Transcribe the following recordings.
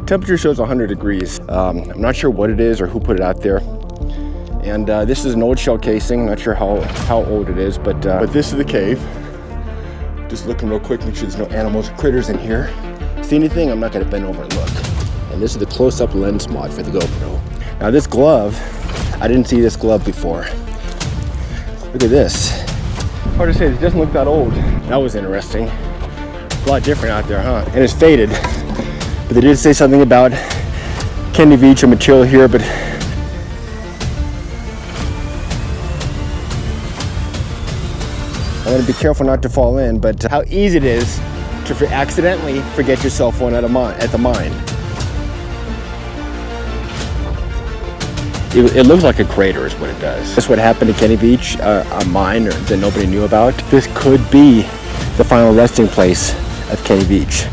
Temperature shows 100 degrees. I'm not sure what it is or who put it out there. And this is an old shell casing. Not sure how old it is, but this is the cave. Just looking real quick, make sure there's no animals or critters in here. See anything? I'm not gonna bend over and look. And this is the close-up lens mod for the GoPro. Now this glove, I didn't see this glove before. Look at this. Hard to say, it doesn't look that old. That was interesting. A lot different out there, huh? And it's faded. But they did say something about Kenny Veach or material here, but I'm gonna be careful not to fall in, but how easy it is to accidentally forget your cell phone at the mine. It looks like a crater is what it does. That's what happened to Kenny Veach, a mine that nobody knew about. This could be the final resting place of Kenny Veach.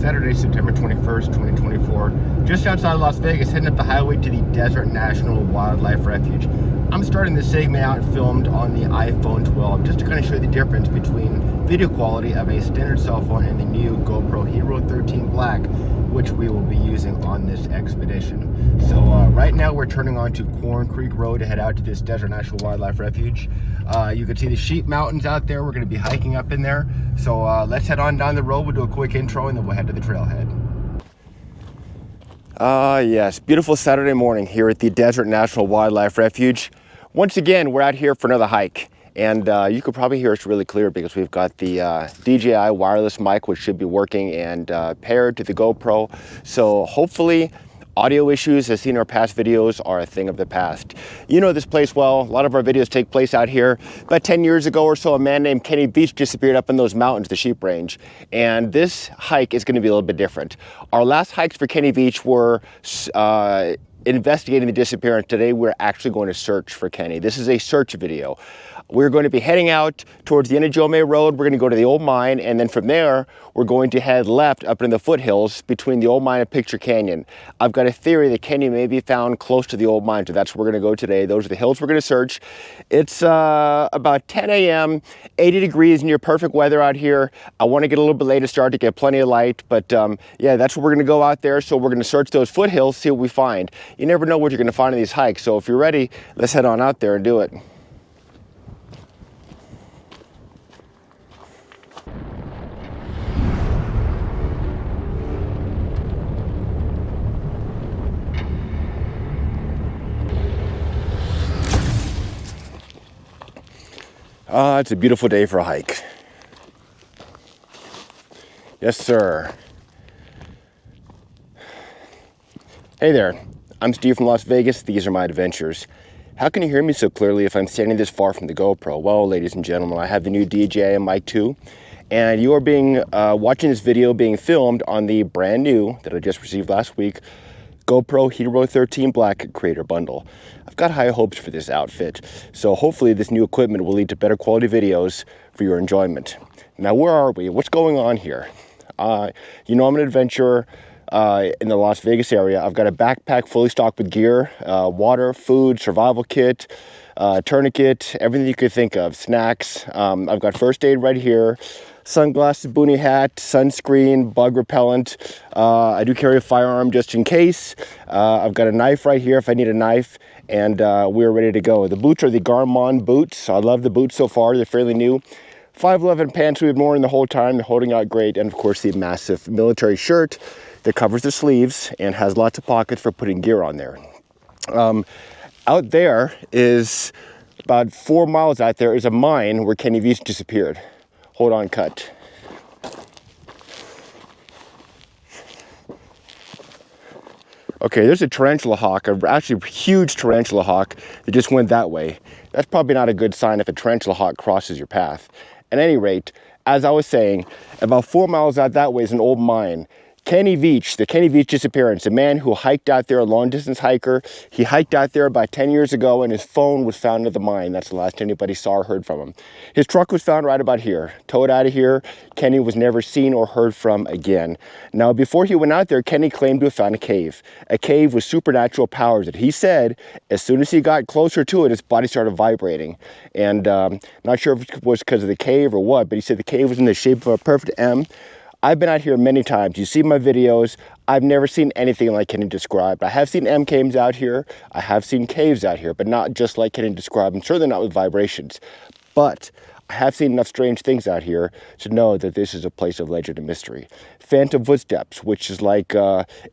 Saturday, September 21st, 2024. Just outside of Las Vegas, heading up the highway to the Desert National Wildlife Refuge. I'm starting this segment out filmed on the iPhone 12 just to kind of show you the difference between video quality of a standard cell phone and the new GoPro Hero 13 Black, which we will be using on this expedition. So right now we're turning onto Cairn Creek Road to head out to this Desert National Wildlife Refuge. You can see the Sheep Mountains out there. We're going to be hiking up in there. So let's head on down the road. We'll do a quick intro and then we'll head to the trailhead. Yes, beautiful Saturday morning here at the Desert National Wildlife Refuge. Once again, we're out here for another hike. And you could probably hear us really clear because we've got the DJI wireless mic, which should be working and paired to the GoPro. So hopefully audio issues, as seen in our past videos, are a thing of the past. You know this place well. A lot of our videos take place out here. About 10 years ago or so, a man named Kenny Veach disappeared up in those mountains, the sheep range. And this hike is going to be a little bit different. Our last hikes for Kenny Veach were investigating the disappearance. Today, we're actually going to search for Kenny. This is a search video. We're going to be heading out towards the end of Agave Road. We're going to go to the old mine, and then from there, we're going to head left up in the foothills between the old mine and Picture Canyon. I've got a theory that Kenny may be found close to the old mine, so that's where we're going to go today. Those are the hills we're going to search. It's about 10 a.m., 80 degrees, near perfect weather out here. I want to get a little bit later start to get plenty of light, but yeah, that's where we're going to go out there. So we're going to search those foothills, see what we find. You never know what you're going to find in these hikes, so if you're ready, let's head on out there and do it. It's a beautiful day for a hike. Yes, sir. Hey there, I'm Steve from Las Vegas. These are my adventures. How can you hear me so clearly if I'm standing this far from the GoPro? Well, ladies and gentlemen, I have the new DJI Mic 2, and you are watching this video being filmed on the brand new, that I just received last week, GoPro Hero 13 Black Creator Bundle. I've got high hopes for this outfit, so hopefully this new equipment will lead to better quality videos for your enjoyment. Now, where are we? What's going on here? You know I'm an adventurer in the Las Vegas area. I've got a backpack fully stocked with gear, water, food, survival kit, tourniquet, everything you could think of, snacks. I've got first aid right here. Sunglasses, boonie hat, sunscreen, bug repellent. I do carry a firearm just in case. I've got a knife right here if I need a knife, and we're ready to go. The boots are the Garmin boots. I love the boots so far. They're fairly new. 511 pants we've worn the whole time. They're holding out great. And of course, the massive military shirt that covers the sleeves and has lots of pockets for putting gear on there. Out there is about 4 miles out there is a mine where Kenny Veach disappeared. Hold on, cut. Okay, there's a tarantula hawk, actually a huge tarantula hawk that just went that way. That's probably not a good sign if a tarantula hawk crosses your path. At any rate, as I was saying, about 4 miles out that way is an old mine. Kenny Veach, the Kenny Veach disappearance, a man who hiked out there, a long-distance hiker. He hiked out there about 10 years ago, and his phone was found at the mine. That's the last anybody saw or heard from him. His truck was found right about here, towed out of here. Kenny was never seen or heard from again. Now, before he went out there, Kenny claimed to have found a cave with supernatural powers that he said, as soon as he got closer to it, his body started vibrating. And not sure if it was because of the cave or what, but he said the cave was in the shape of a perfect M. I've been out here many times. You see my videos. I've never seen anything like Kenny described. I have seen M caves out here. I have seen caves out here, but not just like Kenny described, and certainly not with vibrations. But I have seen enough strange things out here to know that this is a place of legend and mystery. Phantom footsteps, which is like,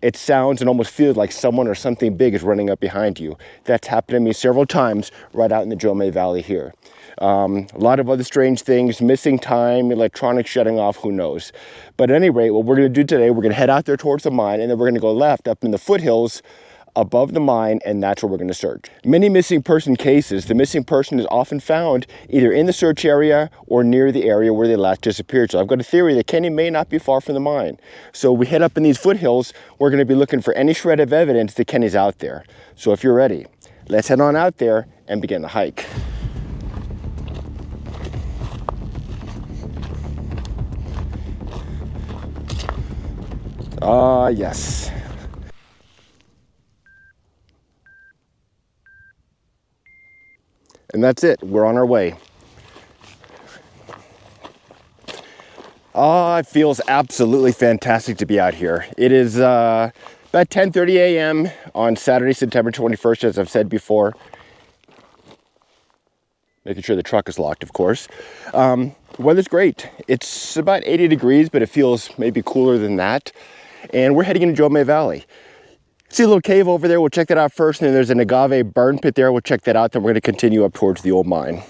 it sounds and almost feels like someone or something big is running up behind you. That's happened to me several times right out in the Jome Valley here. A lot of other strange things, missing time, electronics shutting off, who knows. But at any rate, what we're going to do today, we're going to head out there towards the mine, and then we're going to go left up in the foothills above the mine, and that's where we're going to search. Many missing person cases, the missing person is often found either in the search area or near the area where they last disappeared. So I've got a theory that Kenny may not be far from the mine. So we head up in these foothills, we're going to be looking for any shred of evidence that Kenny's out there. So if you're ready, let's head on out there and begin the hike. Yes. And that's it. We're on our way. It feels absolutely fantastic to be out here. It is about 10:30 a.m. on Saturday, September 21st, as I've said before. Making sure the truck is locked, of course. Weather's great. It's about 80 degrees, but it feels maybe cooler than that. And we're heading into Jome Valley. See a little cave over there, we'll check that out first, and then there's an agave burn pit there, we'll check that out, then we're going to continue up towards the old mine.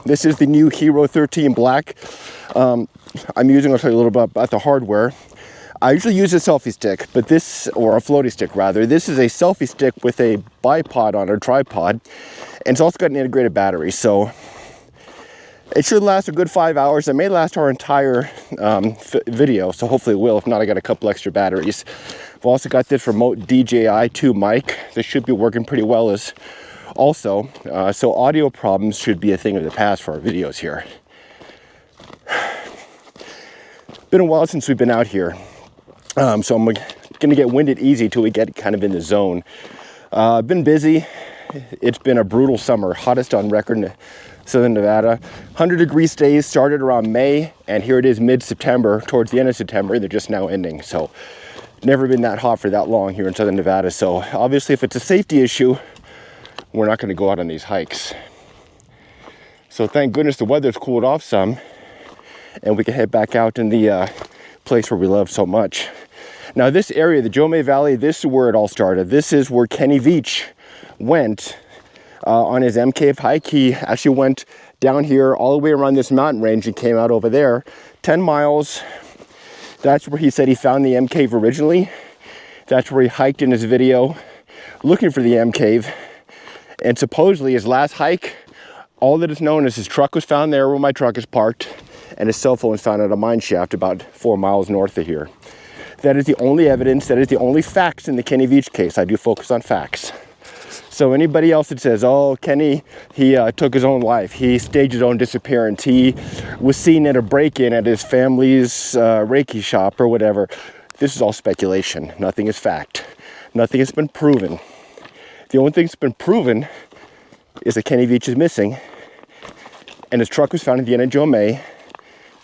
This is the new Hero 13 Black. I'm using, I'll tell you a little bit about the hardware. I usually use a selfie stick, but this, or a floaty stick rather, this is a selfie stick with a bipod on a tripod, and it's also got an integrated battery, so it should last a good 5 hours. It may last our entire video, so hopefully it will. If not, I got a couple extra batteries. I've also got this remote DJI 2 mic. This should be working pretty well as also. So audio problems should be a thing of the past for our videos here. Been a while since we've been out here. So I'm gonna get winded easy till we get kind of in the zone. Been busy. It's been a brutal summer, hottest on record in Southern Nevada. 100-degree days started around May, and here it is mid-September, towards the end of September. They're just now ending. So never been that hot for that long here in Southern Nevada. So obviously if it's a safety issue, we're not gonna go out on these hikes. So thank goodness the weather's cooled off some, and we can head back out in the place where we love so much. Now this area, the Jome Valley, this is where it all started. This is where Kenny Veach went on his M cave hike. He actually went down here all the way around this mountain range and came out over there 10 miles. That's where he said he found the M cave originally. That's where he hiked in his video looking for the M cave. And supposedly his last hike, all that is known is his truck was found there where my truck is parked, and his cell phone was found at a mine shaft about 4 miles north of here. That is the only evidence, that is the only facts in the Kenny Veach case. I do focus on facts. So anybody else that says, oh, Kenny, he took his own life, he staged his own disappearance, he was seen at a break-in at his family's Reiki shop or whatever, this is all speculation. Nothing is fact. Nothing has been proven. The only thing that's been proven is that Kenny Veach is missing, and his truck was found at the end of Jome,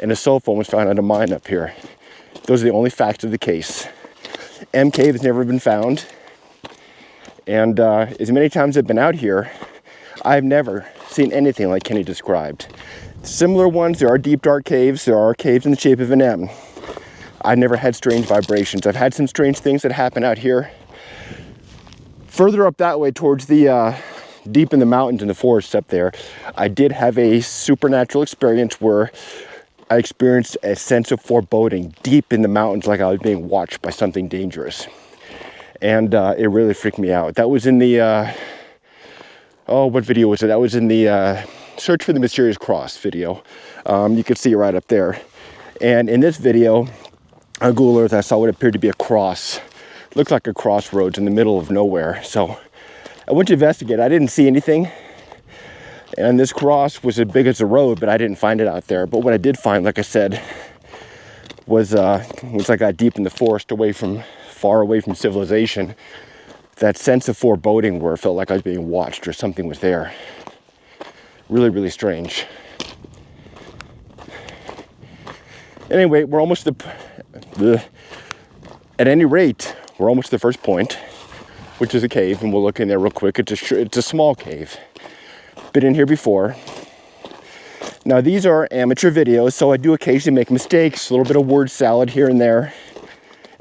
and his cell phone was found at a mine up here. Those are the only facts of the case. M cave has never been found. And as many times I've been out here, I've never seen anything like Kenny described. Similar ones, there are deep dark caves, there are caves in the shape of an M. I've never had strange vibrations. I've had some strange things that happen out here. Further up that way towards the deep in the mountains in the forest up there, I did have a supernatural experience where I experienced a sense of foreboding deep in the mountains, like I was being watched by something dangerous. And it really freaked me out. That was in the, what video was it? That was in the Search for the Mysterious Cross video. You can see it right up there. And in this video, on Google Earth, I saw what appeared to be a cross. Looked like a crossroads in the middle of nowhere. So I went to investigate. I didn't see anything. And this cross was as big as the road, but I didn't find it out there. But what I did find, like I said, was once I got deep in the forest, far away from civilization, that sense of foreboding where it felt like I was being watched or something was there. Really, really strange. Anyway, we're almost at any rate, we're almost to the first point, which is a cave, and we'll look in there real quick. It's a small cave. Been in here before. Now these are amateur videos, so I do occasionally make mistakes, a little bit of word salad here and there,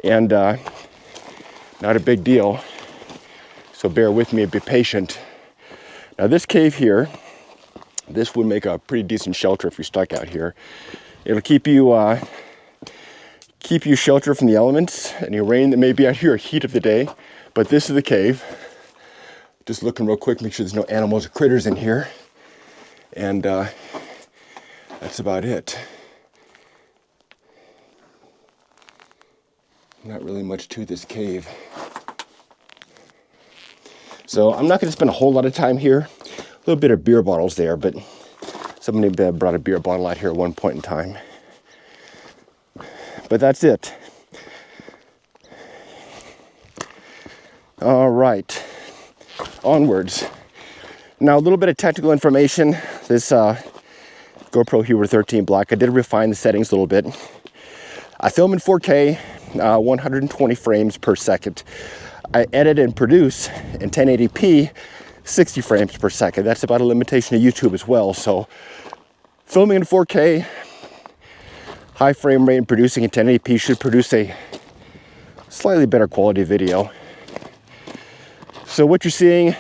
and not a big deal. So bear with me and be patient. Now this cave here, this would make a pretty decent shelter if you're stuck out here. It'll keep you sheltered from the elements, any rain that may be out here, or heat of the day. But this is the cave. Just looking real quick, make sure there's no animals or critters in here. And that's about it. Not really much to this cave. So I'm not going to spend a whole lot of time here. A little bit of beer bottles there, but somebody brought a beer bottle out here at one point in time. But that's it. All right, onwards. Now a little bit of technical information. This GoPro Hero 13 Black, I did refine the settings a little bit. I film in 4K, 120 frames per second. I edit and produce in 1080p, 60 frames per second. That's about a limitation of YouTube as well. So filming in 4K, high frame rate, and producing in 1080p should produce a slightly better quality video. So what you're seeing,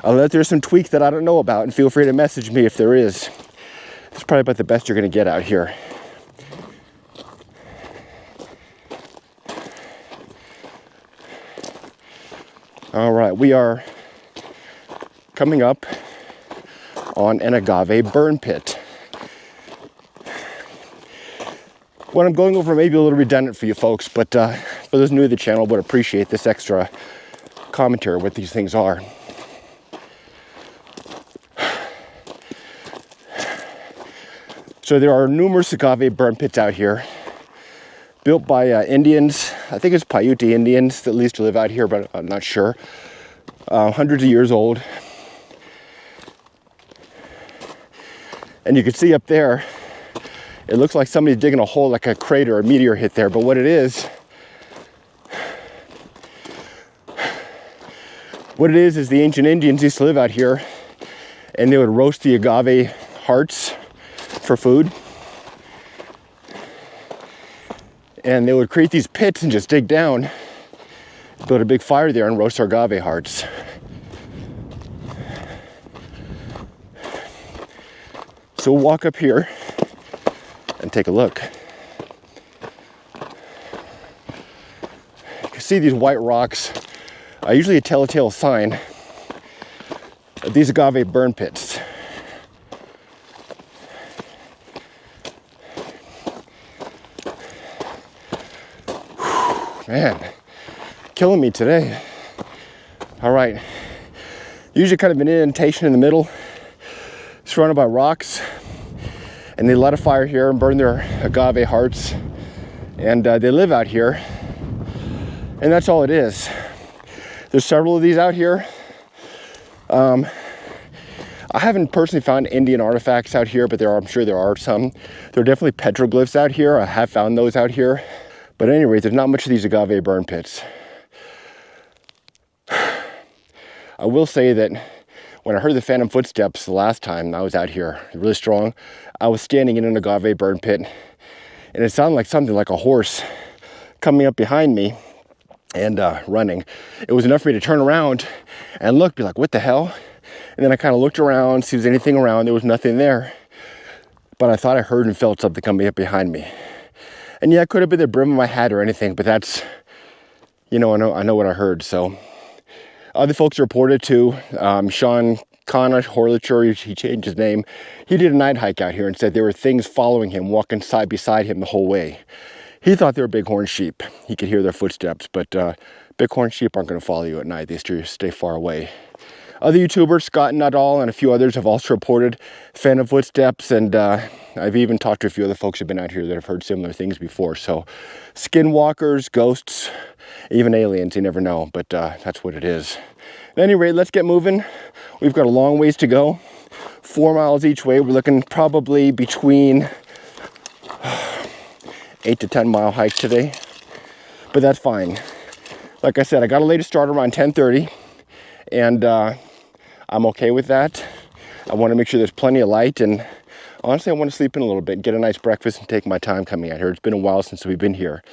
unless there's some tweaks that I don't know about, and feel free to message me if there is. It's probably about the best you're going to get out here. All right, we are coming up on an agave burn pit. What I'm going over may be a little redundant for you folks, but for those new to the channel, I would appreciate this extra commentary what these things are. So there are numerous agave burn pits out here, built by Indians. I think it's Paiute Indians that used to live out here, but I'm not sure. Hundreds of years old. And you can see up there, it looks like somebody's digging a hole, like a crater or a meteor hit there. But what it is the ancient Indians used to live out here, and they would roast the agave hearts for food. And they would create these pits and just dig down, build a big fire there, and roast our agave hearts. So we'll walk up here and take a look. You can see these white rocks are usually a telltale sign of these agave burn pits. Man, killing me today. All right, usually kind of an indentation in the middle, surrounded by rocks, and they light a fire here and burn their agave hearts, and they live out here, and that's all it is. There's several of these out here. I haven't personally found Indian artifacts out here, but I'm sure there are some. There are definitely petroglyphs out here. I have found those out here. But at any rate, there's not much of these agave burn pits. I will say that when I heard the phantom footsteps the last time I was out here, really strong, I was standing in an agave burn pit, and it sounded like something like a horse coming up behind me and running. It was enough for me to turn around and look, be like, what the hell? And then I kind of looked around, see if there's anything around. There was nothing there. But I thought I heard and felt something coming up behind me. And yeah, it could have been the brim of my hat or anything, but that's, I know what I heard. So other folks reported too. Sean Connor Horlicher, he changed his name. He did a night hike out here and said there were things following him, walking side beside him the whole way. He thought they were bighorn sheep. He could hear their footsteps, but bighorn sheep aren't going to follow you at night. They stay far away. Other YouTubers, Scott Nuttall and a few others, have also reported phantom footsteps, and I've even talked to a few other folks who have been out here that have heard similar things before. So skinwalkers, ghosts, even aliens, you never know, but that's what it is. At any rate, let's get moving. We've got a long ways to go. 4 miles each way. We're looking probably between 8 to 10 mile hike today, but that's fine. Like I said, I got to lay to start around 10:30, and I'm okay with that. I want to make sure there's plenty of light, and honestly, I want to sleep in a little bit, get a nice breakfast, and take my time coming out here. It's been a while since we've been here.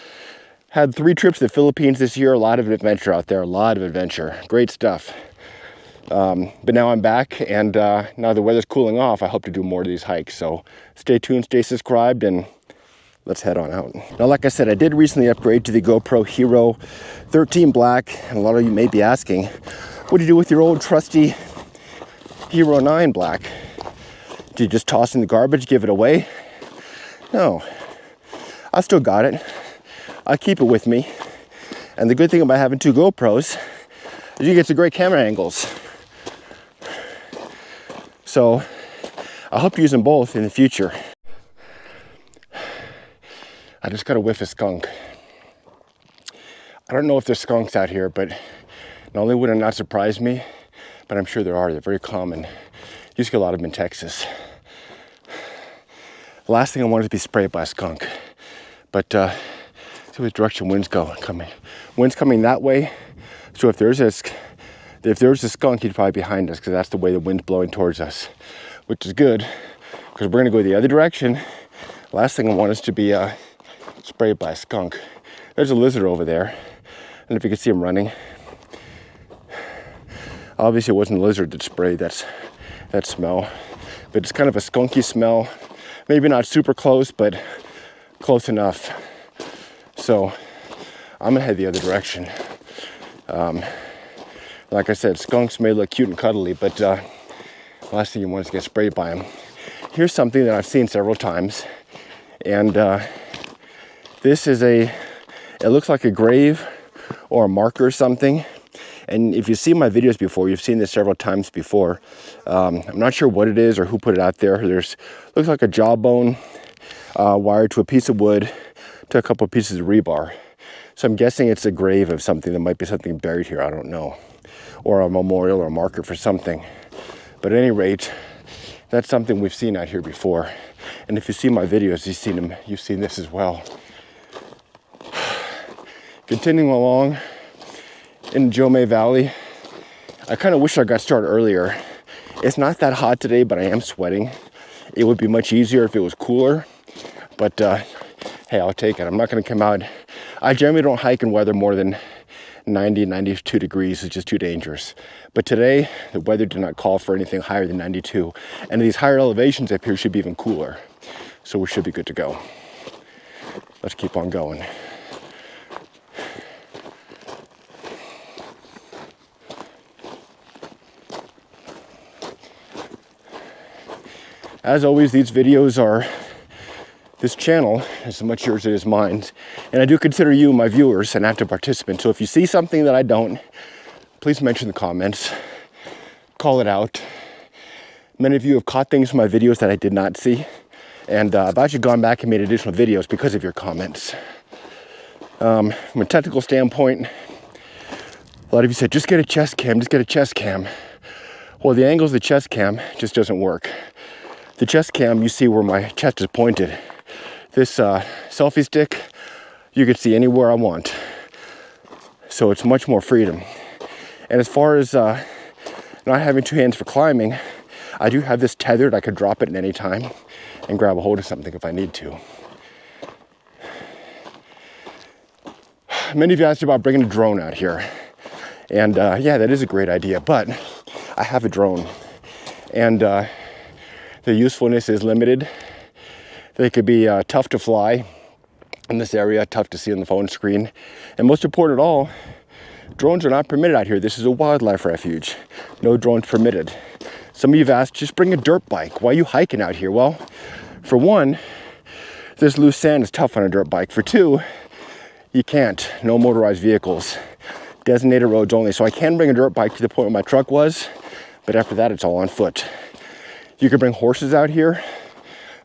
Had 3 trips to the Philippines this year, a lot of adventure out there, a lot of adventure. Great stuff. But now I'm back, and now the weather's cooling off, I hope to do more of these hikes. So stay tuned, stay subscribed, and let's head on out. Now, like I said, I did recently upgrade to the GoPro Hero 13 Black, and a lot of you may be asking, what do you do with your old trusty Hero 9 Black? Do you just toss in the garbage, give it away? No, I still got it. I keep it with me. And the good thing about having 2 GoPros is you get some great camera angles. So I hope to use them both in the future. I just got a whiff of skunk. I don't know if there's skunks out here, but not only would it not surprise me, but I'm sure there are. They're very common. You used to get a lot of them in Texas. The last thing I want is to be sprayed by a skunk. But see which direction wind's coming. Wind's coming that way. So if there's a skunk, he'd probably be behind us, because that's the way the wind's blowing towards us, which is good, because we're gonna go the other direction. Last thing I want is to be sprayed by a skunk. There's a lizard over there. And if you can see him running. Obviously it wasn't a lizard that sprayed that smell, but it's kind of a skunky smell. Maybe not super close, but close enough. So I'm gonna head the other direction. Like I said, skunks may look cute and cuddly, but the last thing you want is to get sprayed by them. Here's something that I've seen several times, and it looks like a grave or a marker or something. And if you've seen my videos before, you've seen this several times before. I'm not sure what it is or who put it out there. Looks like a jawbone wired to a piece of wood to a couple of pieces of rebar. So I'm guessing it's a grave of something. There might be something buried here, I don't know. Or a memorial or a marker for something. But at any rate, that's something we've seen out here before. And if you see my videos, you've seen this as well. Continuing along in Jomay Valley, I kind of wish I got started earlier. It's not that hot today, but I am sweating. It would be much easier if it was cooler, but hey, I'll take it. I'm not going to come out. I generally don't hike in weather more than 90, 92 degrees. It's just too dangerous. But today, the weather did not call for anything higher than 92. And these higher elevations up here should be even cooler. So we should be good to go. Let's keep on going. As always, this channel is as much yours as it is mine. And I do consider you, my viewers, an active participant. So if you see something that I don't, please mention in the comments, call it out. Many of you have caught things from my videos that I did not see. And I've actually gone back and made additional videos because of your comments. From a technical standpoint, a lot of you said, just get a chest cam, just get a chest cam. Well, the angles of the chest cam just doesn't work. The chest cam, you see where my chest is pointed. This selfie stick, you can see anywhere I want. So it's much more freedom. And as far as not having 2 hands for climbing, I do have this tethered. I could drop it at any time and grab a hold of something if I need to. Many of you asked about bringing a drone out here. And yeah, that is a great idea, but I have a drone. And the usefulness is limited. They could be tough to fly in this area, tough to see on the phone screen. And most important of all, drones are not permitted out here. This is a wildlife refuge. No drones permitted. Some of you have asked, just bring a dirt bike. Why are you hiking out here? Well, for one, this loose sand is tough on a dirt bike. For two, you can't. No motorized vehicles. Designated roads only. So I can bring a dirt bike to the point where my truck was, but after that, it's all on foot. You could bring horses out here,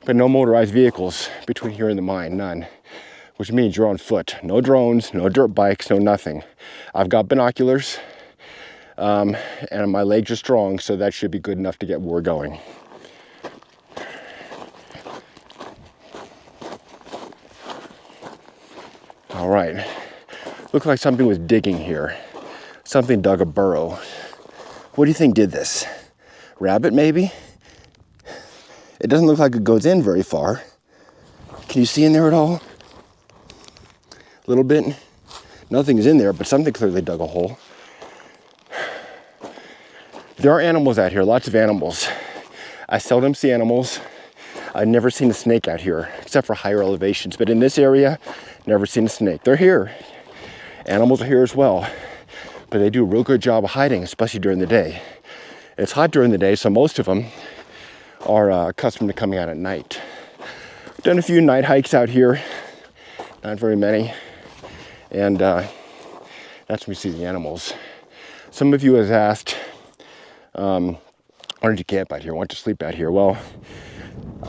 but no motorized vehicles between here and the mine, none. Which means you're on foot. No drones, no dirt bikes, no nothing. I've got binoculars, and my legs are strong, so that should be good enough to get where we're going. All right. Looks like something was digging here. Something dug a burrow. What do you think did this? Rabbit, maybe? It doesn't look like it goes in very far. Can you see in there at all? A little bit. Nothing's in there, but something clearly dug a hole. There are animals out here, lots of animals. I seldom see animals. I've never seen a snake out here, except for higher elevations. But in this area, never seen a snake. They're here. Animals are here as well. But they do a real good job of hiding, especially during the day. It's hot during the day, so most of them are accustomed to coming out at night. Done a few night hikes out here. Not very many. And that's when we see the animals. Some of you have asked, why don't you camp out here? Why don't you sleep out here? Well,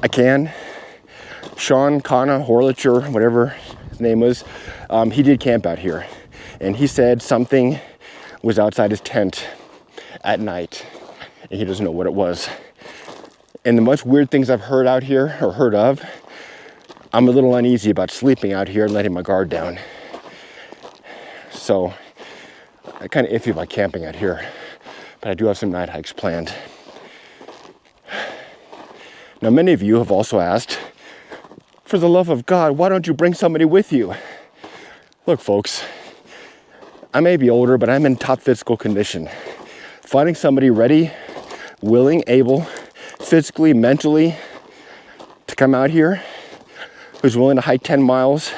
I can. Sean Kana Horlicher, whatever his name was, he did camp out here. And he said something was outside his tent at night. And he doesn't know what it was. And the much weird things I've heard out here, or heard of, I'm a little uneasy about sleeping out here and letting my guard down. So I'm kind of iffy about camping out here. But I do have some night hikes planned. Now, many of you have also asked, for the love of God, why don't you bring somebody with you? Look, folks, I may be older, but I'm in top physical condition. Finding somebody ready, willing, able, physically, mentally, to come out here, who's willing to hike 10 miles,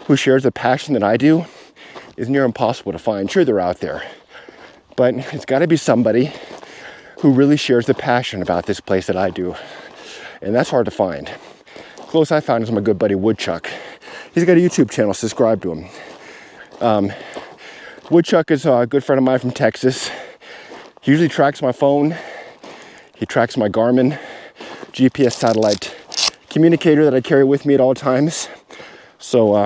who shares the passion that I do, is near impossible to find. Sure, they're out there, but it's got to be somebody who really shares the passion about this place that I do. And that's hard to find. Close I found is my good buddy Woodchuck. He's got a YouTube channel, subscribe to him. Woodchuck is a good friend of mine from Texas. He usually tracks my phone. He tracks my Garmin GPS satellite communicator that I carry with me at all times. So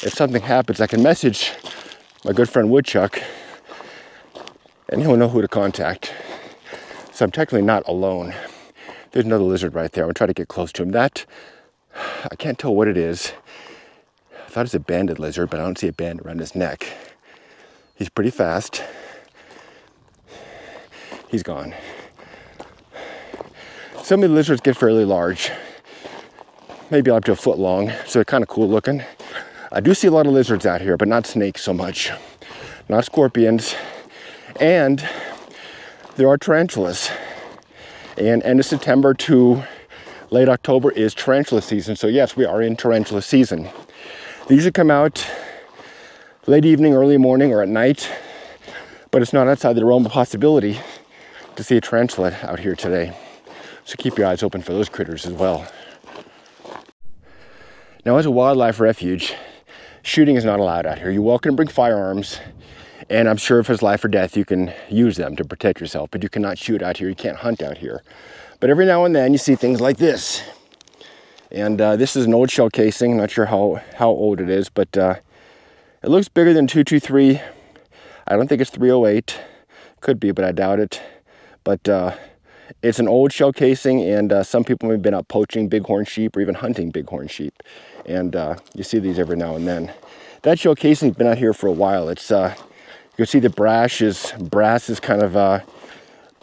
if something happens, I can message my good friend Woodchuck and he'll know who to contact. So I'm technically not alone. There's another lizard right there. I'm gonna try to get close to him. That, I can't tell what it is. I thought it's a banded lizard, but I don't see a band around his neck. He's pretty fast. He's gone. Some of the lizards get fairly large, maybe up to a foot long, so they're kind of cool looking. I do see a lot of lizards out here, but not snakes so much. Not scorpions. And there are tarantulas. And end of September to late October is tarantula season. So yes, we are in tarantula season. They usually come out late evening, early morning, or at night. But it's not outside the realm of possibility to see a tarantula out here today. So keep your eyes open for those critters as well. Now, as a wildlife refuge, shooting is not allowed out here. You're welcome to bring firearms. And I'm sure if it's life or death, you can use them to protect yourself, but you cannot shoot out here. You can't hunt out here. But every now and then you see things like this. And this is an old shell casing. Not sure how old it is, but it looks bigger than 223. I don't think it's 308. Could be, but I doubt it. But it's an old shell casing, and some people may have been out poaching bighorn sheep or even hunting bighorn sheep. And you see these every now and then. That shell casing's been out here for a while. It's you can see the brass is kind of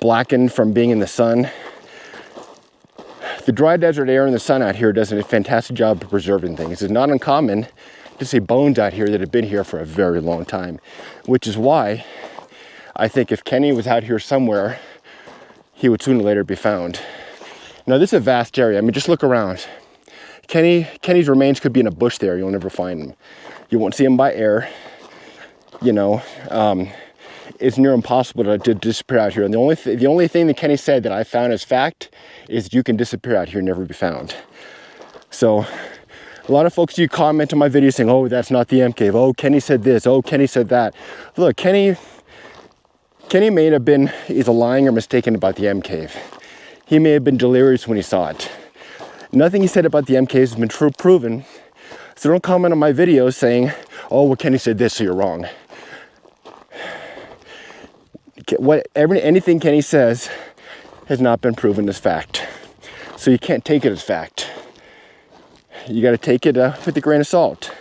blackened from being in the sun. The dry desert air and the sun out here does a fantastic job of preserving things. It's not uncommon to see bones out here that have been here for a very long time, which is why I think if Kenny was out here somewhere, he would sooner or later be found. Now, this is a vast area. I mean, just look around. Kenny's remains could be in a bush there. You'll never find them. You won't see them by air. You know, it's near impossible to disappear out here. And the only thing that Kenny said that I found as fact is you can disappear out here and never be found. So a lot of folks do comment on my video saying, oh, that's not the M cave. Oh, Kenny said this. Oh, Kenny said that. Look, Kenny may have been either lying or mistaken about the M cave. He may have been delirious when he saw it. Nothing he said about the M caves has been proven. So don't comment on my videos saying, oh, well, Kenny said this, so you're wrong. Anything Kenny says has not been proven as fact. So you can't take it as fact. You got to take it with a grain of salt.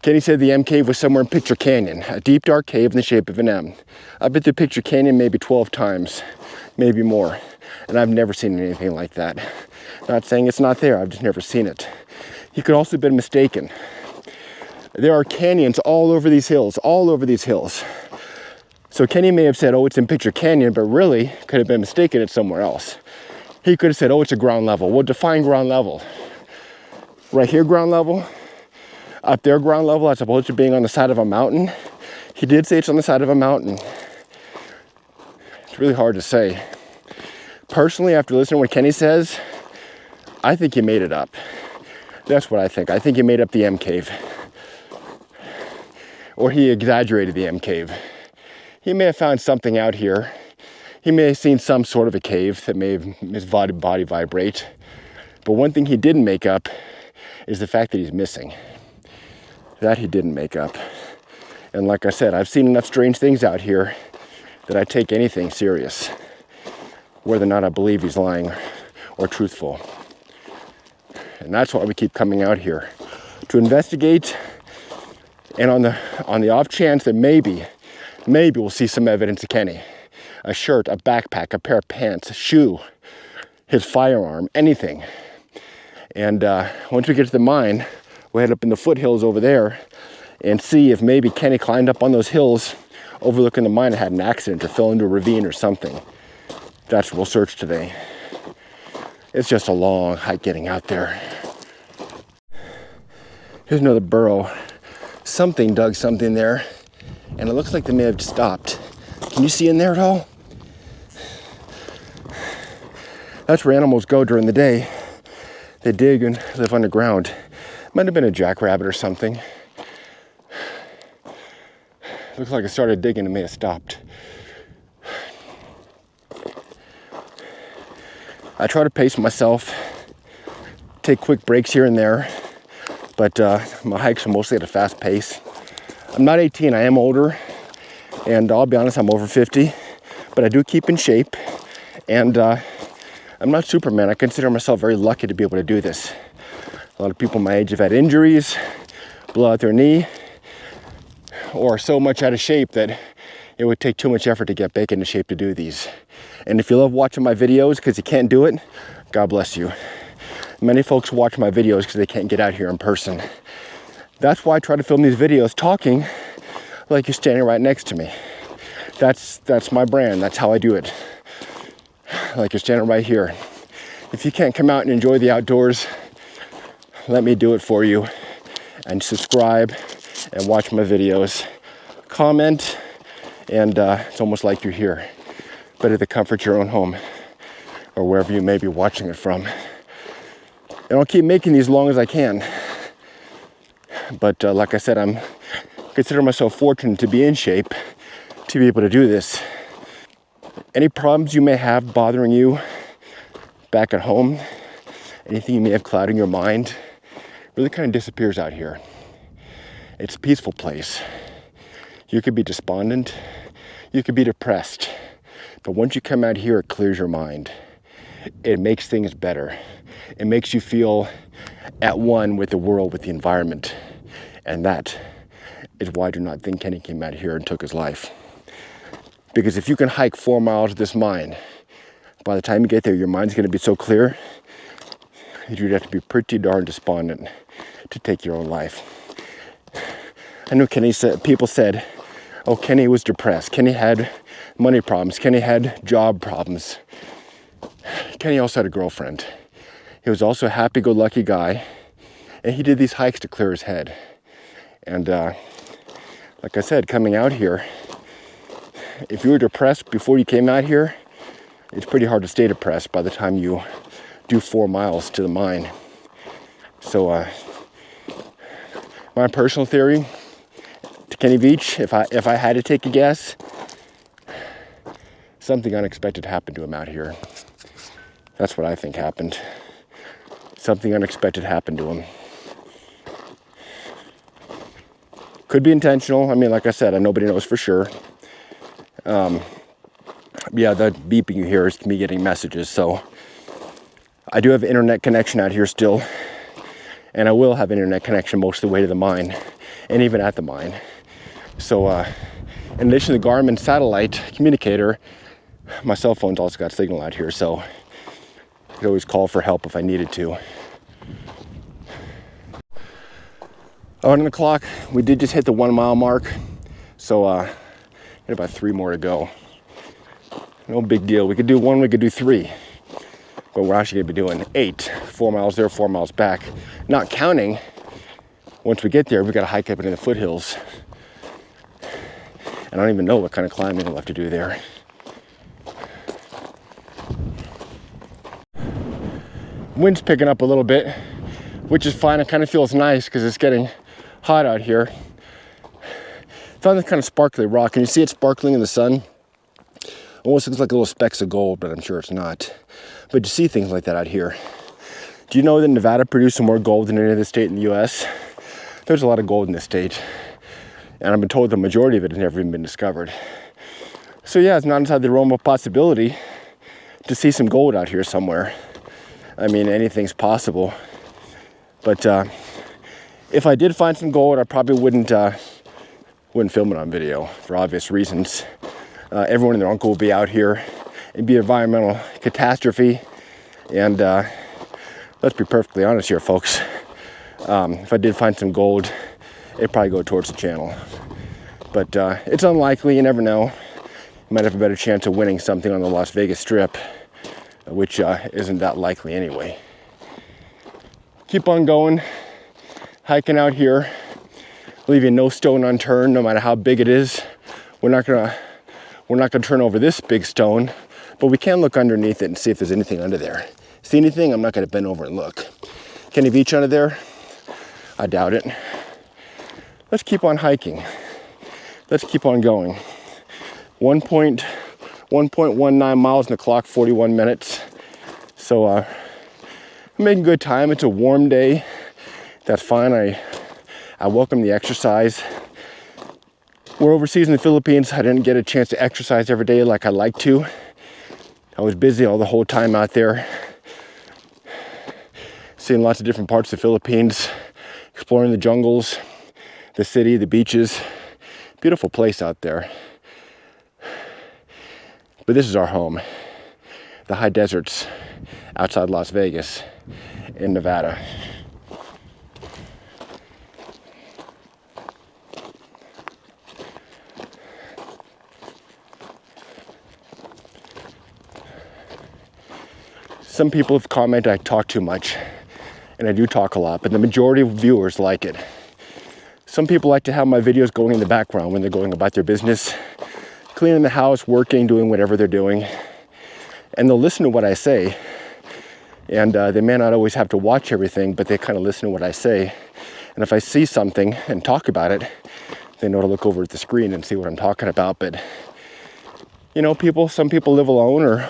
Kenny said the M cave was somewhere in Picture Canyon, a deep dark cave in the shape of an M. I've been to Picture Canyon maybe 12 times, maybe more, and I've never seen anything like that. Not saying it's not there, I've just never seen it. He could also have been mistaken. There are canyons all over these hills, all over these hills. So Kenny may have said, oh, it's in Picture Canyon, but really could have been mistaken it's somewhere else. He could have said, oh, it's a ground level. Well, define ground level. Right here, ground level. Up there, ground level, as opposed to being on the side of a mountain. He did say it's on the side of a mountain. It's really hard to say. Personally, after listening to what Kenny says, I think he made it up. That's what I think. I think he made up the M cave. Or he exaggerated the M cave. He may have found something out here. He may have seen some sort of a cave that made his body vibrate. But one thing he didn't make up is the fact that he's missing. That he didn't make up. And like I said, I've seen enough strange things out here that I take anything serious, whether or not I believe he's lying or truthful. And that's why we keep coming out here, to investigate, and on the off chance that maybe we'll see some evidence of Kenny. A shirt, a backpack, a pair of pants, a shoe, his firearm, anything. And once we get to the mine, we'll head up in the foothills over there and see if maybe Kenny climbed up on those hills overlooking the mine and had an accident or fell into a ravine or something. That's what we'll search today. It's just a long hike getting out there. Here's another burrow. Something dug something there, and it looks like they may have stopped. Can you see in there at all? That's where animals go during the day. They dig and live underground. Might have been a jackrabbit or something. Looks like it started digging and may have stopped. I try to pace myself, take quick breaks here and there, but my hikes are mostly at a fast pace. I'm not 18, I am older, and I'll be honest, I'm over 50, but I do keep in shape, and I'm not Superman. I consider myself very lucky to be able to do this. A lot of people my age have had injuries, blow out their knee, or so much out of shape that it would take too much effort to get back into shape to do these. And if you love watching my videos because you can't do it, God bless you. Many folks watch my videos because they can't get out here in person. That's why I try to film these videos talking like you're standing right next to me. That's my brand. That's how I do it. Like you're standing right here. If you can't come out and enjoy the outdoors, let me do it for you. And subscribe and watch my videos. Comment, and it's almost like you're here, but at the comfort of your own home or wherever you may be watching it from. And I'll keep making these as long as I can. But like I said, I'm consider myself fortunate to be in shape to be able to do this. Any problems you may have bothering you back at home, anything you may have clouding your mind, really kind of disappears out here. It's a peaceful place. You could be despondent, you could be depressed, but once you come out here, it clears your mind. It makes things better. It makes you feel at one with the world, with the environment. And that is why I do not think Kenny came out here and took his life. Because if you can hike 4 miles to this mine, by the time you get there, your mind's going to be so clear, you'd have to be pretty darn despondent to take your own life. I know people said, oh, Kenny was depressed. Kenny had money problems. Kenny had job problems. Kenny also had a girlfriend. He was also a happy-go-lucky guy, and he did these hikes to clear his head. And like I said, coming out here, if you were depressed before you came out here, it's pretty hard to stay depressed by the time you do 4 miles to the mine. So my personal theory to Kenny Veach, if I had to take a guess, something unexpected happened to him out here. That's what I think happened. Something unexpected happened to him. Could be intentional. I mean, like I said, nobody knows for sure. Yeah, the beeping you hear is me getting messages. So I do have an internet connection out here still. and I will have internet connection most of the way to the mine, and even at the mine. So in addition to the Garmin satellite communicator, my cell phone's also got signal out here, so I could always call for help if I needed to. On the clock, we did just hit the 1 mile mark, so got about 3 more to go. No big deal. We could do 1, we could do 3, but we're actually gonna be doing 8. 4 miles there, 4 miles back. Not counting, once we get there, we gotta hike up into the foothills. And I don't even know what kind of climbing we'll have to do there. Wind's picking up a little bit, which is fine. It kind of feels nice because it's getting hot out here. Found this kind of sparkly rock. Can you see it sparkling in the sun? Almost looks like little specks of gold, but I'm sure it's not. But you see things like that out here. Do you know that Nevada produces more gold than any other state in the US? There's a lot of gold in this state. And I've been told the majority of it has never even been discovered. So yeah, it's not inside the realm of possibility to see some gold out here somewhere. I mean, anything's possible. But if I did find some gold, I probably wouldn't film it on video for obvious reasons. Everyone and their uncle will be out here. It'd be an environmental catastrophe. And let's be perfectly honest here, folks. If I did find some gold, it'd probably go towards the channel. But it's unlikely, you never know. You might have a better chance of winning something on the Las Vegas Strip, which isn't that likely anyway. Keep on going, hiking out here, leaving no stone unturned, no matter how big it is. We're not gonna turn over this big stone, but we can look underneath it and see if there's anything under there. See anything? I'm not gonna bend over and look. Kenny Veach under there? I doubt it. Let's keep on hiking. Let's keep on going. 1.19 miles on the clock, 41 minutes. So I'm making good time. It's a warm day. That's fine. I welcome the exercise. We're overseas in the Philippines. I didn't get a chance to exercise every day like I like to. I was busy all the whole time out there, seeing lots of different parts of the Philippines, exploring the jungles, the city, the beaches. Beautiful place out there. But this is our home, the high deserts outside Las Vegas in Nevada. Some people have commented I talk too much, and I do talk a lot, but the majority of viewers like it. Some people like to have my videos going in the background when they're going about their business, cleaning the house, working, doing whatever they're doing. And they'll listen to what I say. And they may not always have to watch everything, but they kind of listen to what I say. And if I see something and talk about it, they know to look over at the screen and see what I'm talking about. But, you know, some people live alone, or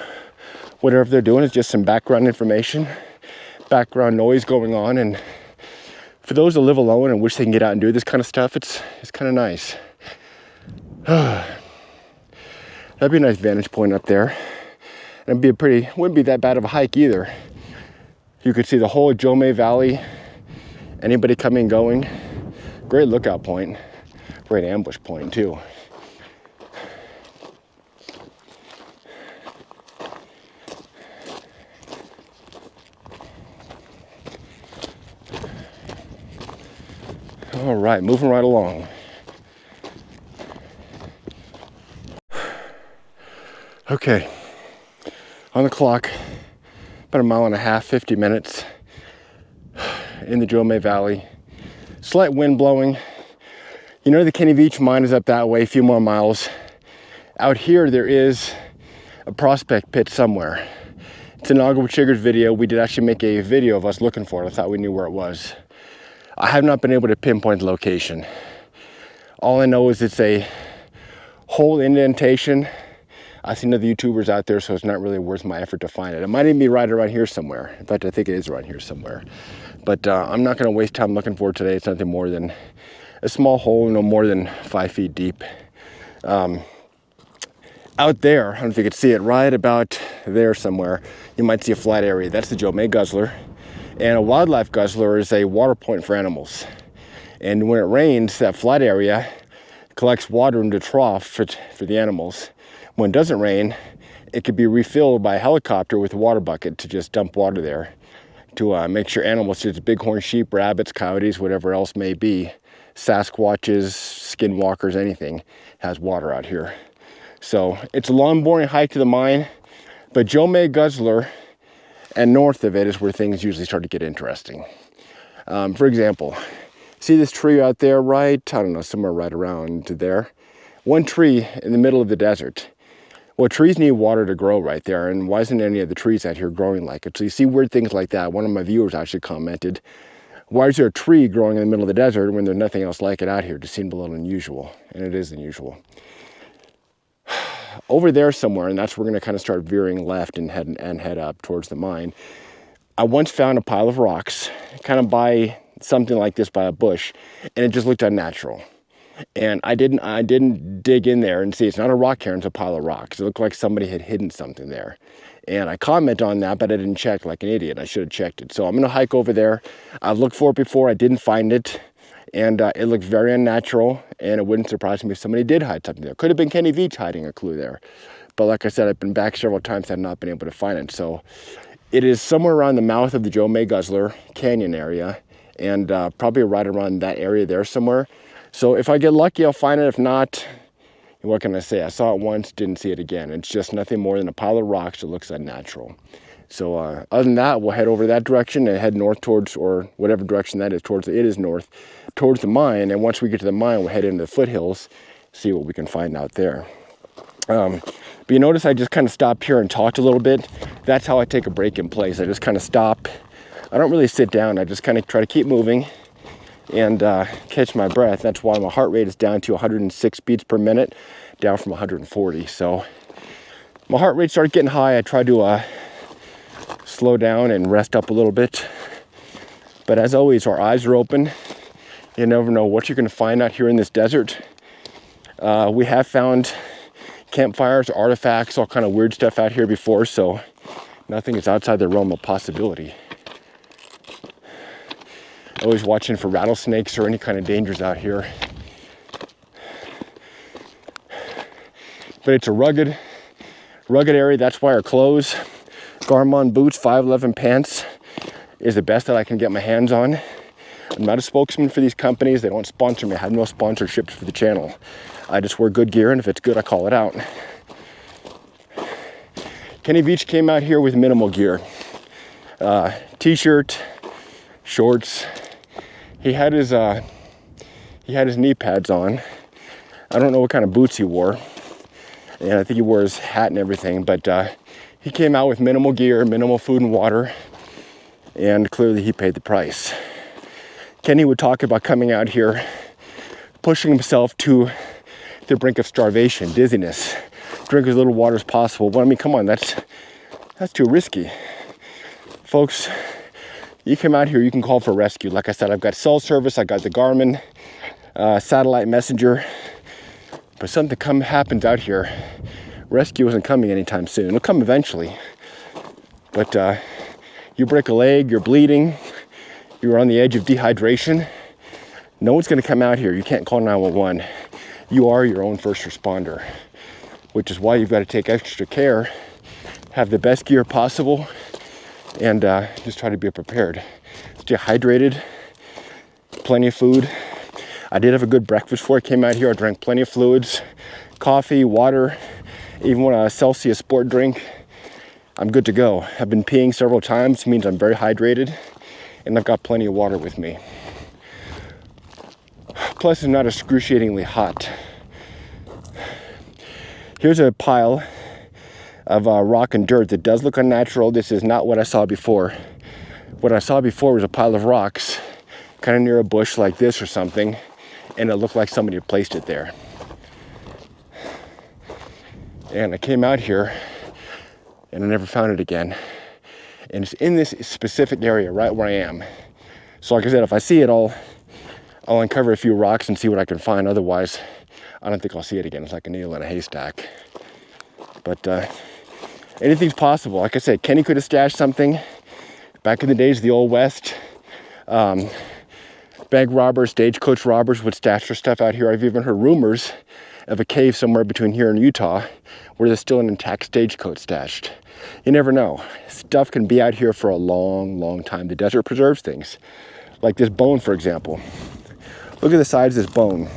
whatever they're doing is just some background information, background noise going on. And for those that live alone and wish they can get out and do this kind of stuff, it's kind of nice. That'd be a nice vantage point up there. And wouldn't be that bad of a hike either. You could see the whole Jome Valley, anybody coming and going. Great lookout point, great ambush point too. All right, moving right along. Okay, on the clock, about 1.5 miles, 50 minutes in the Jome Valley. Slight wind blowing. You know the Kenny Veach mine is up that way, a few more miles. Out here there is a prospect pit somewhere. It's an Agave Chiggers video. We did actually make a video of us looking for it. I thought we knew where it was. I have not been able to pinpoint the location. All I know is it's a hole indentation. I've seen other YouTubers out there, so it's not really worth my effort to find it. It might even be right around here somewhere. In fact, I think it is around here somewhere. But I'm not gonna waste time looking for it today. It's nothing more than a small hole, no more than 5 feet deep. Out there, I don't know if you could see it, right about there somewhere, you might see a flat area. That's the Jome Guzzler. And a wildlife guzzler is a water point for animals. And when it rains, that flat area collects water into a trough for the animals. When it doesn't rain, it could be refilled by a helicopter with a water bucket to just dump water there to make sure animals, such as bighorn sheep, rabbits, coyotes, whatever else may be, Sasquatches, skinwalkers, anything, has water out here. So it's a long, boring hike to the mine, but Joe May Guzzler and north of it is where things usually start to get interesting. For example, see this tree out there, right? I don't know, somewhere right around there. One tree in the middle of the desert. Well, trees need water to grow right there, and why isn't any of the trees out here growing like it? So you see weird things like that. One of my viewers actually commented, why is there a tree growing in the middle of the desert when there's nothing else like it out here? It just seemed a little unusual, and it is unusual. Over there somewhere, and that's where we're going to kind of start veering left and head up towards the mine. I once found a pile of rocks, kind of by something like this by a bush, and it just looked unnatural. And I didn't dig in there and see it's not a rock cairn, it's a pile of rocks. It looked like somebody had hidden something there. And I comment on that, but I didn't check like an idiot. I should have checked it. So I'm gonna hike over there. I've looked for it before, I didn't find it. And it looked very unnatural, and it wouldn't surprise me if somebody did hide something there. Could have been Kenny Veach hiding a clue there. But like I said, I've been back several times, I've not been able to find it. So it is somewhere around the mouth of the Joe May Guzzler Canyon area, and probably right around that area there somewhere. So if I get lucky, I'll find it. If not, what can I say? I saw it once, didn't see it again. It's just nothing more than a pile of rocks that looks unnatural. So other than that, we'll head over that direction and head north towards, or whatever direction that is, towards, it is north, towards the mine. And once we get to the mine, we'll head into the foothills, see what we can find out there. But you notice I just kind of stopped here and talked a little bit. That's how I take a break in place. I just kind of stop. I don't really sit down. I just kind of try to keep moving and catch my breath. That's why my heart rate is down to 106 beats per minute, down from 140. So my heart rate started getting high. I tried to slow down and rest up a little bit. But as always, our eyes are open. You never know what you're going to find out here in this desert. We have found campfires, artifacts, all kind of weird stuff out here before, so nothing is outside the realm of possibility. Always watching for rattlesnakes or any kind of dangers out here. But it's a rugged area. That's why our clothes, Garmin boots, 511 pants is the best that I can get my hands on. I'm not a spokesman for these companies. They don't sponsor me. I have no sponsorships for the channel. I just wear good gear, and if it's good, I call it out. Kenny Veach came out here with minimal gear. T-shirt, shorts. He had his knee pads on. I don't know what kind of boots he wore. And I think he wore his hat and everything, but he came out with minimal gear, minimal food and water, and clearly he paid the price. Kenny would talk about coming out here, pushing himself to the brink of starvation, dizziness, drink as little water as possible. But I mean, come on, that's too risky. Folks, you come out here, you can call for rescue. Like I said, I've got cell service, I got the Garmin satellite messenger, but something happens out here, rescue isn't coming anytime soon. It'll come eventually, but you break a leg, you're bleeding, you're on the edge of dehydration, no one's going to come out here. You can't call 911. You are your own first responder, which is why you've got to take extra care, have the best gear possible, and just try to be prepared. Stay hydrated, plenty of food. I did have a good breakfast before I came out here. I drank plenty of fluids, coffee, water, even when a Celsius sport drink. I'm good to go. I've been peeing several times, means I'm very hydrated, and I've got plenty of water with me. Plus, it's not excruciatingly hot. Here's a pile of rock and dirt that does look unnatural. This is not what I saw before. What I saw before was a pile of rocks, kind of near a bush like this or something, and it looked like somebody had placed it there. And I came out here, and I never found it again. And it's in this specific area right where I am. So like I said, if I see it, I'll uncover a few rocks and see what I can find. Otherwise, I don't think I'll see it again. It's like a needle in a haystack. But anything's possible. Like I said, Kenny could have stashed something Back in the days of the Old West, bank robbers, stagecoach robbers would stash their stuff out here. I've even heard rumors of a cave somewhere between here and Utah where there's still an intact stagecoach stashed. You never know. Stuff can be out here for a long, long time. The desert preserves things. Like this bone, for example. Look at the size of this bone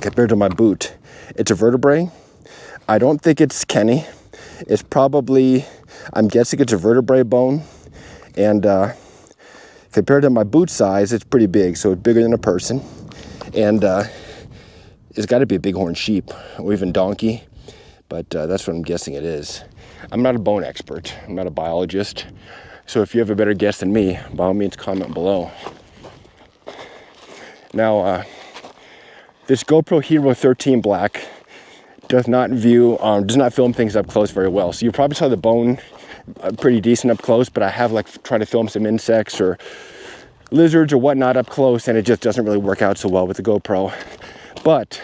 compared to my boot. It's a vertebrae. I don't think it's Kenny. It's probably, I'm guessing it's a vertebrae bone. And compared to my boot size, it's pretty big. So it's bigger than a person. And it's got to be a bighorn sheep or even donkey. But that's what I'm guessing it is. I'm not a bone expert. I'm not a biologist. So if you have a better guess than me, by all means, comment below. Now, this GoPro Hero 13 Black does not film things up close very well. So you probably saw the bone pretty decent up close, but I have like tried to film some insects or lizards or whatnot up close, and it just doesn't really work out so well with the GoPro. But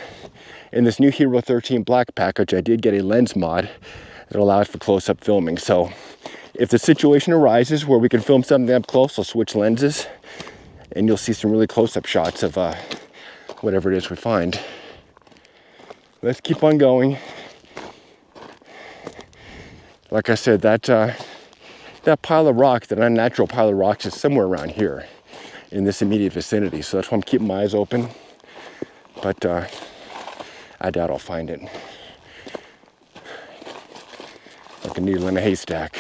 in this new Hero 13 Black package, I did get a lens mod that allows for close-up filming. So if the situation arises where we can film something up close, I'll switch lenses, and you'll see some really close-up shots of whatever it is we find. Let's keep on going. Like I said, that pile of rocks, that unnatural pile of rocks, is somewhere around here in this immediate vicinity. So that's why I'm keeping my eyes open. But I doubt I'll find it. Like a needle in a haystack.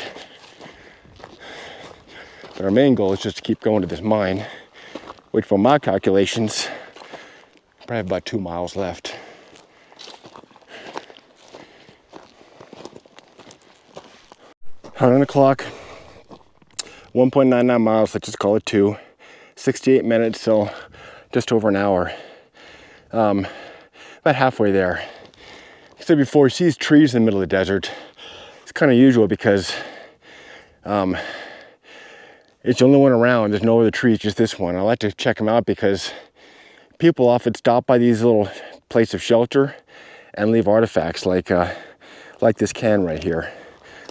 But our main goal is just to keep going to this mine, which from my calculations, probably have about 2 miles left. On the clock, 1.99 miles, let's just call it 2. 68 minutes, so just over an hour. About halfway there. Like I said before, you see these trees in the middle of the desert. It's kind of usual because it's the only one around. There's no other trees, just this one. I like to check them out because people often stop by these little places of shelter and leave artifacts like this can right here.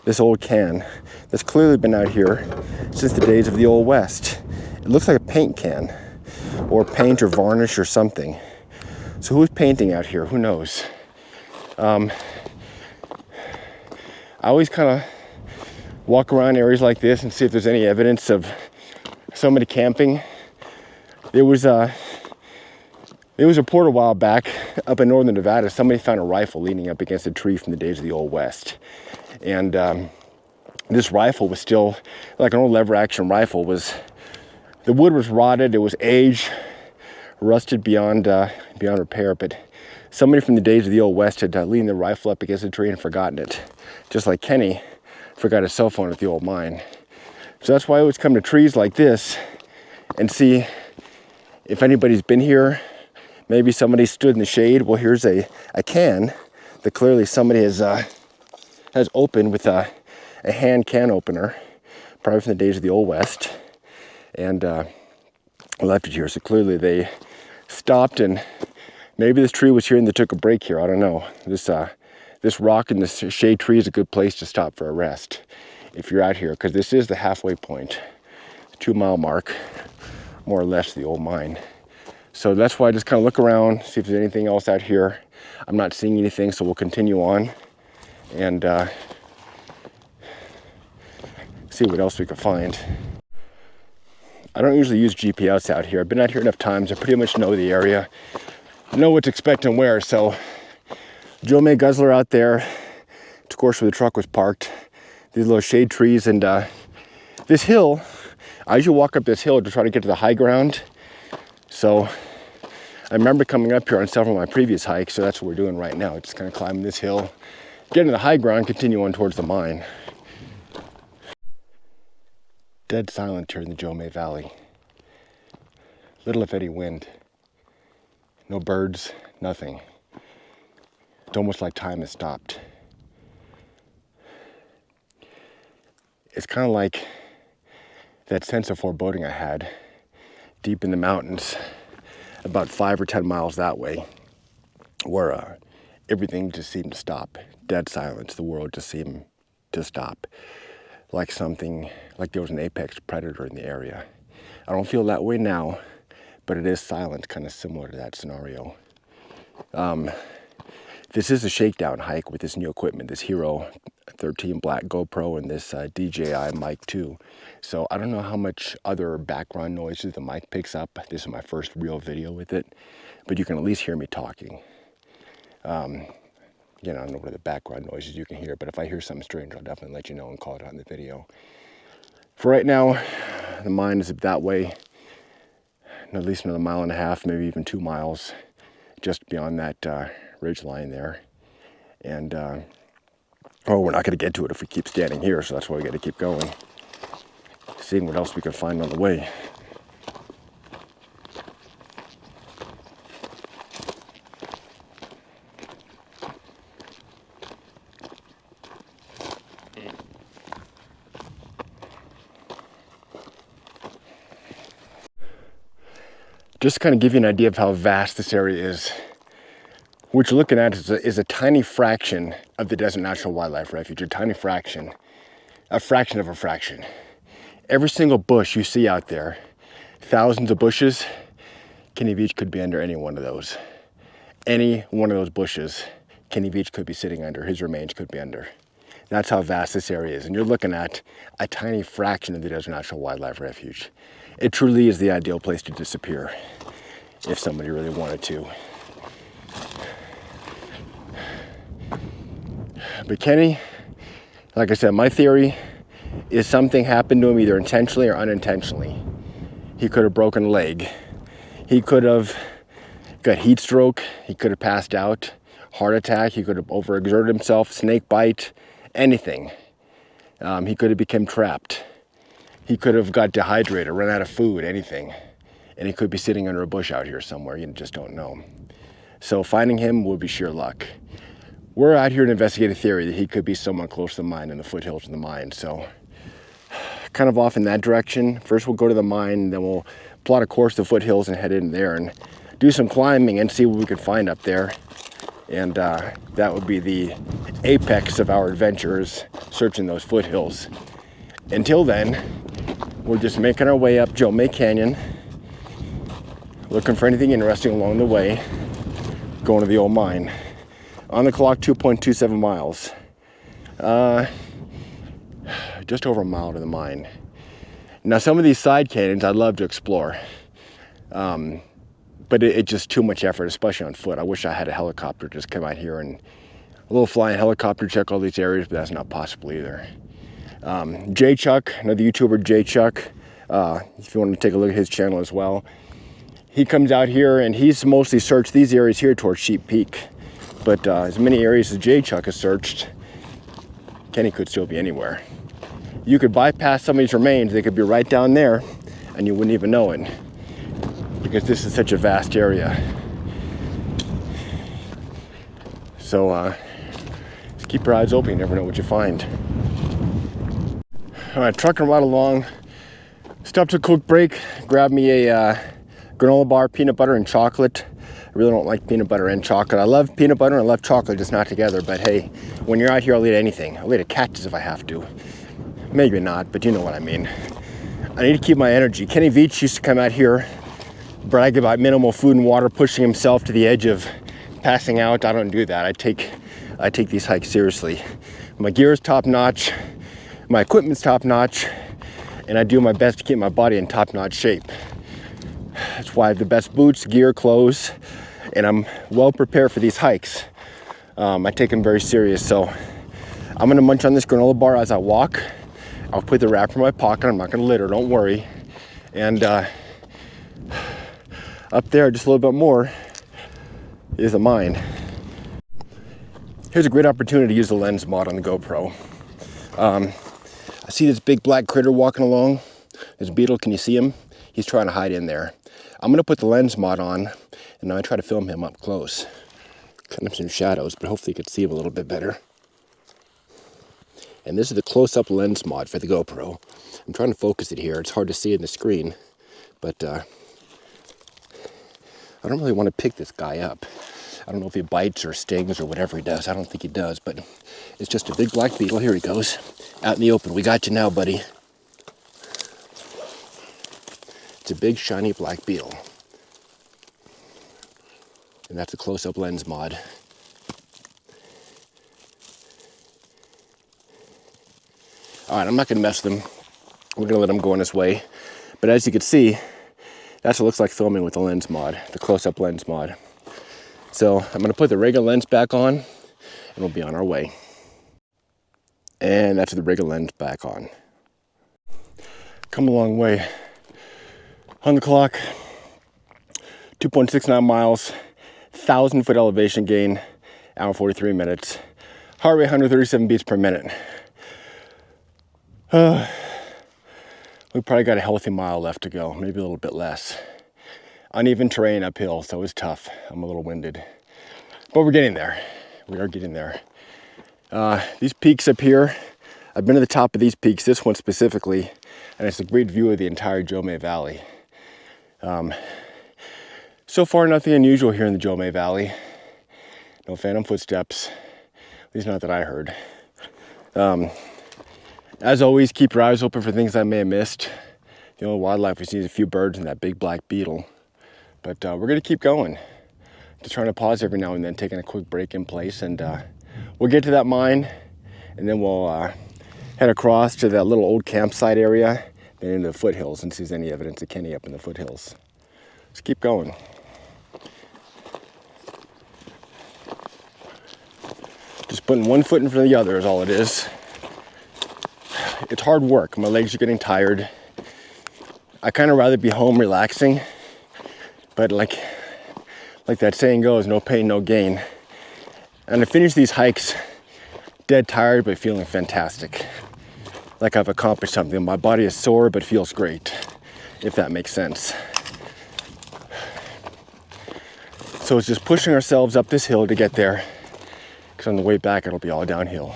This old can that's clearly been out here since the days of the Old West. It looks like a paint can, or paint or varnish or something. So who's painting out here? Who knows? I always kind of walk around areas like this and see if there's any evidence of somebody camping. There was a report a while back up in northern Nevada. Somebody found a rifle leaning up against a tree from the days of the Old West. And this rifle was still like an old lever action rifle. The wood was rotted, it was aged, rusted beyond repair, but somebody from the days of the Old West had leaned the rifle up against a tree and forgotten it. Just like Kenny forgot his cell phone at the old mine. So that's why I always come to trees like this and see if anybody's been here. Maybe somebody stood in the shade. Well, here's a can that clearly somebody has opened with a hand can opener, probably from the days of the Old West, and left it here. So clearly they stopped, and maybe this tree was here and they took a break here. I don't know. This rock and this shade tree is a good place to stop for a rest if you're out here, because this is the halfway point, the 2 mile mark, more or less, the old mine. So that's why I just kind of look around, see if there's anything else out here. I'm not seeing anything, so we'll continue on and see what else we can find. I don't usually use GPS out here. I've been out here enough times. I pretty much know the area, know what's expected where. So Joe May Guzzler out there, of course, where the truck was parked. These little shade trees, and this hill, I usually walk up this hill to try to get to the high ground. So I remember coming up here on several of my previous hikes, so that's what we're doing right now. Just kind of climbing this hill, getting to the high ground, continue on towards the mine. Dead silent here in the Joe May Valley. Little if any wind. No birds, nothing. It's almost like time has stopped. It's kind of like that sense of foreboding I had deep in the mountains, about 5 or 10 miles that way, where everything just seemed to stop. Dead silence. The world just seemed to stop. like there was an apex predator in the area. I don't feel that way now, but it is silent, kind of similar to that scenario. This is a shakedown hike with this new equipment, this Hero 13 Black GoPro and this DJI Mic 2. So I don't know how much other background noises the mic picks up. This is my first real video with it, but you can at least hear me talking. You know, I don't know what the background noises you can hear, but if I hear something strange, I'll definitely let you know and call it out in the video. For right now, the mine is that way, at least another 1.5 miles, maybe even 2 miles, just beyond that ridge line there. And oh, we're not going to get to it if we keep standing here, so that's why we got to keep going, seeing what else we can find on the way. Just to kind of give you an idea of how vast this area is, what you're looking at is a tiny fraction of the Desert National Wildlife Refuge, a tiny fraction, a fraction of a fraction. Every single bush you see out there, thousands of bushes, Kenny Veach could be under any one of those. Any one of those bushes, Kenny Veach could be sitting under, his remains could be under. That's how vast this area is. And you're looking at a tiny fraction of the Desert National Wildlife Refuge. It truly is the ideal place to disappear if somebody really wanted to. But Kenny, like I said, my theory is something happened to him either intentionally or unintentionally. He could have broken a leg. He could have got heat stroke. He could have passed out, heart attack. He could have overexerted himself, snake bite, anything. He could have become trapped. He could have got dehydrated, run out of food, anything. And he could be sitting under a bush out here somewhere. You just don't know. So finding him would be sheer luck. We're out here to investigate a theory that he could be somewhat close to the mine, in the foothills of the mine. So kind of off in that direction. First we'll go to the mine, then we'll plot a course to the foothills and head in there and do some climbing and see what we can find up there. And that would be the apex of our adventures, searching those foothills. Until then, we're just making our way up Joe May Canyon, looking for anything interesting along the way, going to the old mine. On the clock, 2.27 miles. Just over a mile to the mine. Now, some of these side canyons I'd love to explore, but it's just too much effort, especially on foot. I wish I had a helicopter just come out here and a little flying helicopter check all these areas, but that's not possible either. J Chuck, another YouTuber, J Chuck, if you want to take a look at his channel as well, he comes out here and he's mostly searched these areas here towards Sheep Peak. But as many areas as J Chuck has searched, Kenny could still be anywhere. You could bypass some of these remains, they could be right down there, and you wouldn't even know it, because this is such a vast area. So just keep your eyes open, you never know what you find. All right, trucking right along. Stopped to a quick break, grabbed me a granola bar, peanut butter and chocolate. I really don't like peanut butter and chocolate. I love peanut butter and I love chocolate, just not together. But hey, when you're out here, I'll eat anything. I'll eat a cactus if I have to. Maybe not, but you know what I mean. I need to keep my energy. Kenny Veach used to come out here, brag about minimal food and water, pushing himself to the edge of passing out. I don't do that. I take these hikes seriously. My gear is top notch. My equipment's top notch. And I do my best to keep my body in top notch shape. That's why I have the best boots, gear, clothes, and I'm well prepared for these hikes. I take them very serious, so I'm gonna munch on this granola bar as I walk. I'll put the wrapper in my pocket. I'm not gonna litter, don't worry. And up there, just a little bit more, is a mine. Here's a great opportunity to use the lens mod on the GoPro. I see this big black critter walking along. This beetle, can you see him? He's trying to hide in there. I'm gonna put the lens mod on and I try to film him up close. Kind of some shadows, but hopefully you can see him a little bit better. And this is the close-up lens mod for the GoPro. I'm trying to focus it here. It's hard to see in the screen, but I don't really want to pick this guy up. I don't know if he bites or stings or whatever he does. I don't think he does, but it's just a big black beetle. Here he goes, out in the open. We got you now, buddy. It's a big, shiny black beetle. And that's a close-up lens mod. All right, I'm not gonna mess with him. We're gonna let him go on his way. But as you can see, that's what it looks like filming with the lens mod, the close-up lens mod. So I'm gonna put the regular lens back on and we'll be on our way. And that's the regular lens back on. Come a long way. On the clock, 2.69 miles, 1,000-foot elevation gain, hour 43 minutes. Heart rate 137 beats per minute. We probably got a healthy mile left to go, maybe a little bit less. Uneven terrain uphill, so it's tough. I'm a little winded, but we're getting there. We are getting there. These peaks up here, I've been to the top of these peaks, this one specifically, and it's a great view of the entire Jomay Valley. So far, nothing unusual here in the Jomay Valley. No phantom footsteps, at least not that I heard. As always, keep your eyes open for things I may have missed. The only wildlife we see is a few birds and that big black beetle. But we're gonna keep going. Just trying to pause every now and then, taking a quick break in place, and we'll get to that mine, and then we'll head across to that little old campsite area, then into the foothills and see if there's any evidence of Kenny up in the foothills. Let's keep going. Just putting one foot in front of the other is all it is. It's hard work. My legs are getting tired. I kind of rather be home relaxing, but like that saying goes, no pain, no gain. And I finish these hikes dead tired, but feeling fantastic. Like I've accomplished something. My body is sore, but feels great, if that makes sense. So it's just pushing ourselves up this hill to get there, because on the way back, it'll be all downhill.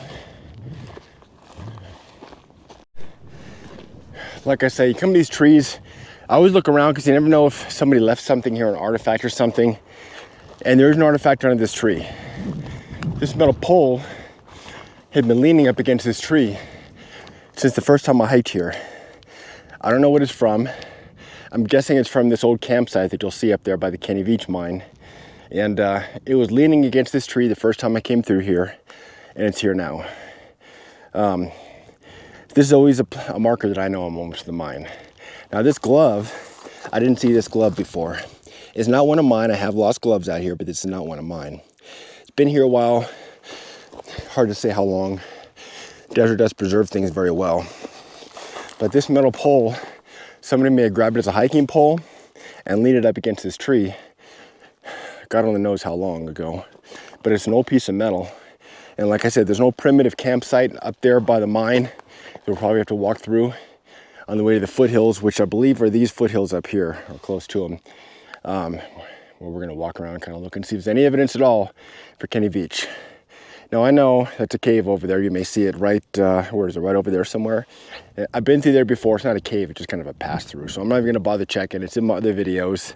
Like I say, you come to these trees, I always look around because you never know if somebody left something here, an artifact or something, and there's an artifact under this tree. This metal pole had been leaning up against this tree since the first time I hiked here. I don't know what it's from. I'm guessing it's from this old campsite that you'll see up there by the Kenny Veach mine. And it was leaning against this tree the first time I came through here, and it's here now. This is always a marker that I know I'm almost to the mine. Now this glove, I didn't see this glove before. It's not one of mine. I have lost gloves out here, but this is not one of mine. It's been here a while. Hard to say how long. Desert dust preserve things very well. But this metal pole, somebody may have grabbed it as a hiking pole and leaned it up against this tree. God only knows how long ago. But it's an old piece of metal. And like I said, there's no primitive campsite up there by the mine. We'll probably have to walk through on the way to the foothills, which I believe are these foothills up here, or close to them, where we're gonna walk around, kind of look and see if there's any evidence at all for Kenny Veach. Now I know that's a cave over there. You may see it right, where is it, right over there somewhere. I've been through there before. It's not a cave, it's just kind of a pass through. So I'm not even gonna bother checking. It's in my other videos.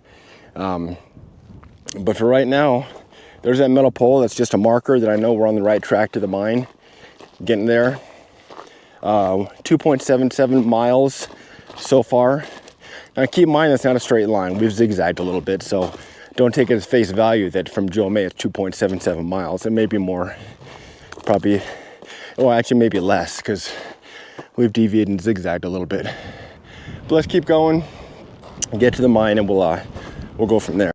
But for right now, there's that metal pole. That's just a marker that I know we're on the right track to the mine. Getting there. 2.77 miles so far. Now keep in mind that's not a straight line. We've zigzagged a little bit, so don't take it as face value that from Jomay it's 2.77 miles. It may be more, probably, well actually maybe less, because we've deviated and zigzagged a little bit. But let's keep going and get to the mine, and we'll go from there.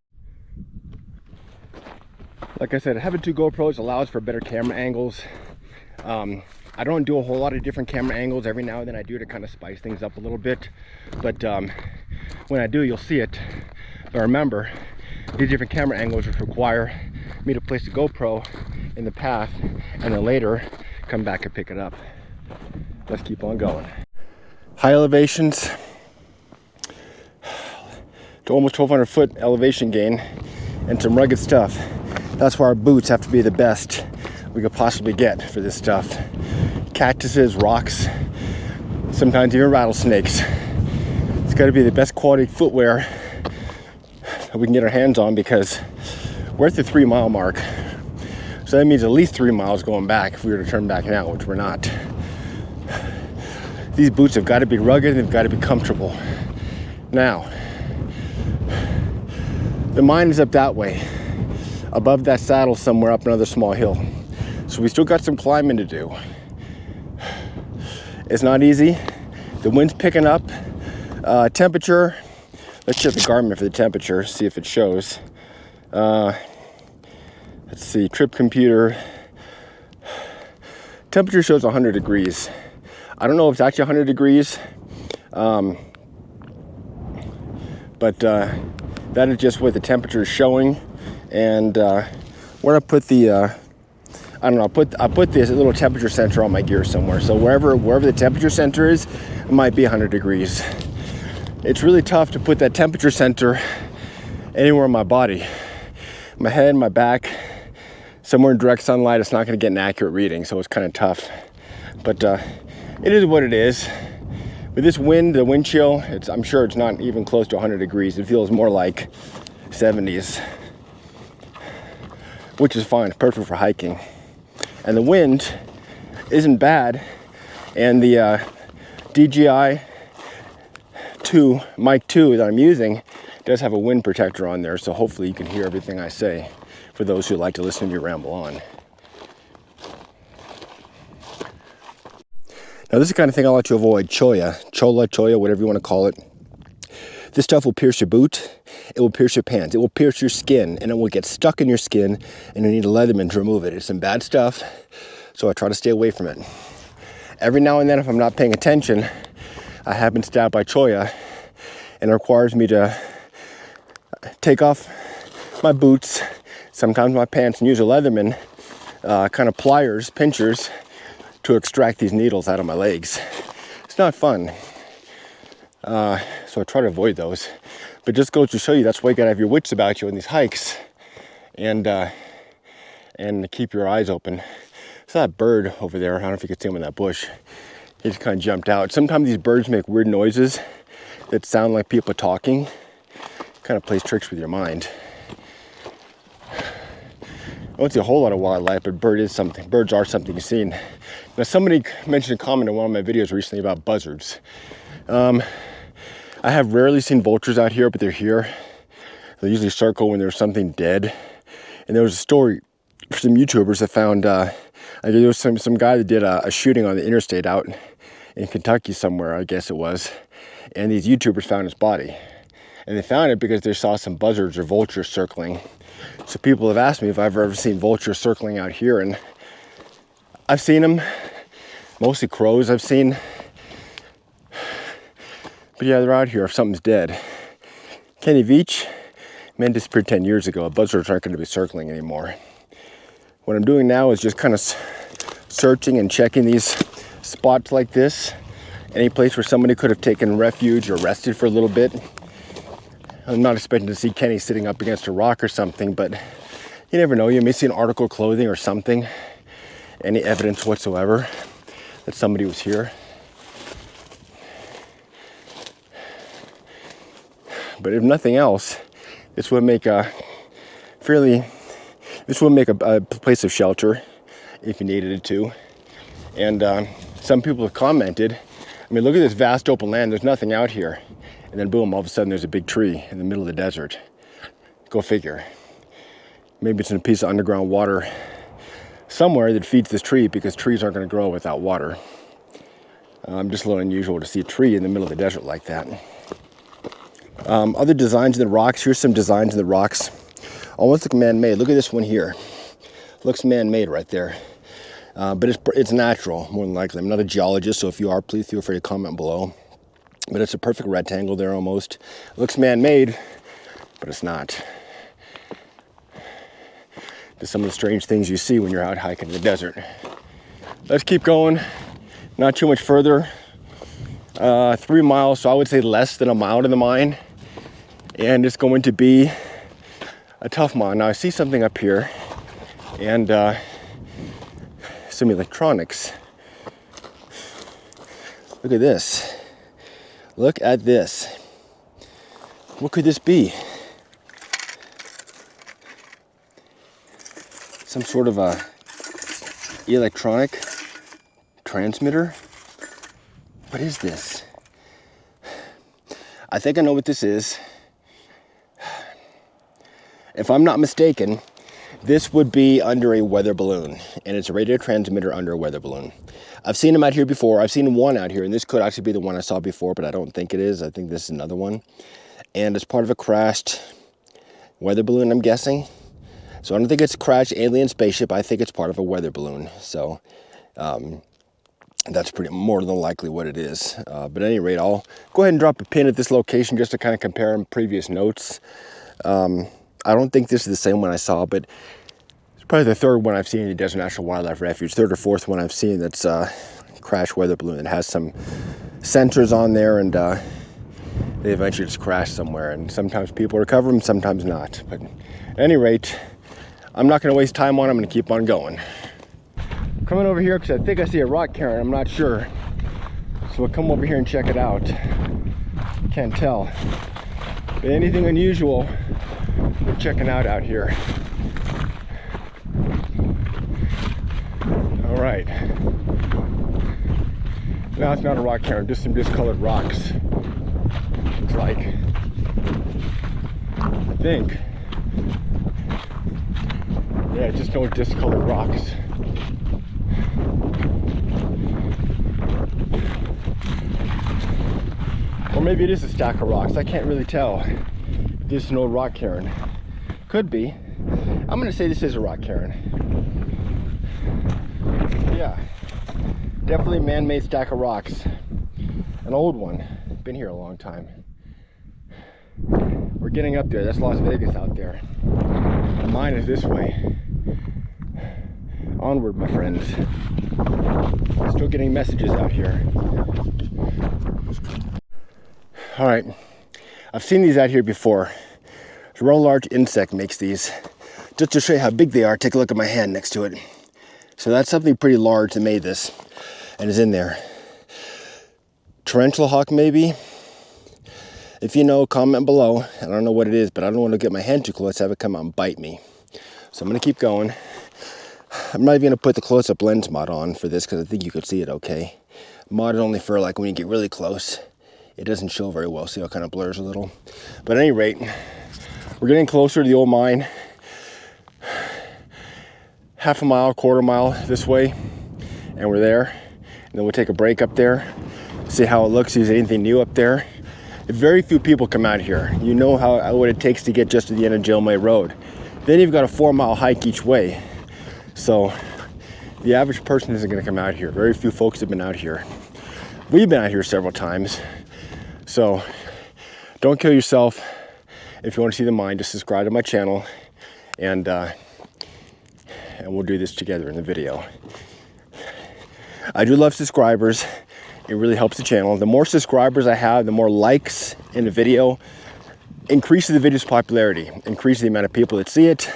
Like I said, having two GoPros allows for better camera angles. I don't do a whole lot of different camera angles. Every now and then I do to kind of spice things up a little bit. But when I do, you'll see it. But remember, these different camera angles require me to place the GoPro in the path and then later come back and pick it up. Let's keep on going. High elevations to almost 1,200 foot elevation gain and some rugged stuff. That's why our boots have to be the best we could possibly get for this stuff. Cactuses, rocks, sometimes even rattlesnakes. It's got to be the best quality footwear that we can get our hands on, because We're at the 3 mile mark. So that means at least 3 miles going back if we were to turn back now, which we're not. These boots have got to be rugged and they've got to be comfortable. Now, the mine is up that way. Above that saddle somewhere up another small hill. So we still got some climbing to do. It's not easy. The wind's picking up. Temperature, let's check the Garmin for the temperature, see if it shows. Let's see, trip computer. Temperature shows 100 degrees. I don't know if it's actually 100 degrees, but that is just what the temperature is showing. And where I put the, I don't know, I put this little temperature sensor on my gear somewhere. So wherever the temperature sensor is, it might be 100 degrees. It's really tough to put that temperature sensor anywhere in my body. My head, my back, somewhere in direct sunlight, it's not going to get an accurate reading, so it's kind of tough. But it is what it is. With this wind, the wind chill, I'm sure it's not even close to 100 degrees. It feels more like 70s, which is fine, perfect for hiking. And the wind isn't bad, and the DJI Mic 2 that I'm using does have a wind protector on there, so hopefully you can hear everything I say for those who like to listen to me ramble on. Now this is the kind of thing I like to avoid. Cholla, whatever you want to call it. This stuff will pierce your boot, it will pierce your pants, it will pierce your skin, and it will get stuck in your skin, and you need a Leatherman to remove it. It's some bad stuff, so I try to stay away from it. Every now and then, if I'm not paying attention, I have been stabbed by cholla, and it requires me to take off my boots, sometimes my pants, and use a Leatherman kind of pliers, pinchers, to extract these needles out of my legs. It's not fun. So I try to avoid those. But just goes to show you, that's why you gotta have your wits about you on these hikes, and keep your eyes open. There's that bird over there. I don't know if you can see him in that bush. He just kind of jumped out. Sometimes these birds make weird noises that sound like people talking. Kind of plays tricks with your mind. I don't see a whole lot of wildlife, but birds are something you've seen. Now, somebody mentioned a comment in one of my videos recently about buzzards. I have rarely seen vultures out here, but they're here. They usually circle when there's something dead. And there was a story for some YouTubers that found, there was some guy that did a shooting on the interstate out in Kentucky somewhere, I guess it was. And these YouTubers found his body. And they found it because they saw some buzzards or vultures circling. So people have asked me if I've ever seen vultures circling out here, and I've seen them, mostly crows I've seen. But yeah, they're out here if something's dead. Kenny Veach, man disappeared 10 years ago. Buzzards aren't going to be circling anymore. What I'm doing now is just kind of searching and checking these spots like this. Any place where somebody could have taken refuge or rested for a little bit. I'm not expecting to see Kenny sitting up against a rock or something, but you never know. You may see an article of clothing or something. Any evidence whatsoever that somebody was here. But if nothing else, this would make a place of shelter if you needed it to. And some people have commented, I mean, look at this vast open land, there's nothing out here. And then boom, all of a sudden there's a big tree in the middle of the desert. Go figure. Maybe it's in a piece of underground water somewhere that feeds this tree, because trees aren't going to grow without water. Just a little unusual to see a tree in the middle of the desert like that. Other designs in the rocks. Here's some designs in the rocks. Almost look man-made. Look at this one here. Looks man-made right there. But it's natural, more than likely. I'm not a geologist, so if you are, please feel free to comment below. But it's a perfect rectangle there almost. It looks man-made, but it's not. Just some of the strange things you see when you're out hiking in the desert. Let's keep going. Not too much further. 3 miles, so I would say less than a mile to the mine. And it's going to be a tough mile. Now I see something up here, and some electronics. Look at this. Look at this. What could this be? some sort of a electronic transmitter. What is this? I think I know what this is. If I'm not mistaken, this would be under a weather balloon, and it's a radio transmitter under a weather balloon. I've seen them out here before. I've seen one out here, and this could actually be the one I saw before, but I don't think it is. I think this is another one. And it's part of a crashed weather balloon, I'm guessing. So I don't think it's a crashed alien spaceship. I think it's part of a weather balloon. So that's pretty more than likely what it is. But at any rate, I'll go ahead and drop a pin at this location just to kind of compare previous notes. I don't think this is the same one I saw, but it's probably the third one I've seen in the Desert National Wildlife Refuge. Third or fourth one I've seen that's a crashed weather balloon that has some sensors on there, and they eventually just crash somewhere. And sometimes people recover them, sometimes not. But at any rate, I'm not going to waste time on it. I'm going to keep on going. I'm coming over here because I think I see a rock cairn. I'm not sure. So we'll come over here and check it out. Can't tell. But anything unusual, we're checking out here. All right. Now it's not a rock cairn, just some discolored rocks. Looks like. I think. Yeah, just no discolored rocks. Or maybe it is a stack of rocks. I can't really tell. This is an old rock cairn. Could be. I'm gonna say this is a rock cairn. Yeah. Definitely a man-made stack of rocks. An old one. Been here a long time. We're getting up there. That's Las Vegas out there. The mine is this way. Onward, my friends. Still getting messages out here. All right, I've seen these out here before. A real large insect makes these. Just to show you how big they are, take a look at my hand next to it. So that's something pretty large that made this and is in there. Tarantula hawk, maybe? If you know, comment below. I don't know what it is, but I don't want to get my hand too close, have it come out and bite me. So I'm gonna keep going. I'm not even gonna put the close-up lens mod on for this because I think you could see it okay. Mod is only for like when you get really close. It doesn't show very well, see how it kind of blurs a little. But at any rate, we're getting closer to the old mine. Half a mile, quarter mile this way, and we're there. And then we'll take a break up there, see how it looks, see if there's anything new up there. Very few people come out here. You know what it takes to get just to the end of Jill May Road. Then you've got a 4-mile hike each way. So the average person isn't gonna come out here. Very few folks have been out here. We've been out here several times. So don't kill yourself. If you want to see the mine, just subscribe to my channel, and we'll do this together in the video. I do love subscribers. It really helps the channel. The more subscribers I have, the more likes in the video, increases the video's popularity, increases the amount of people that see it.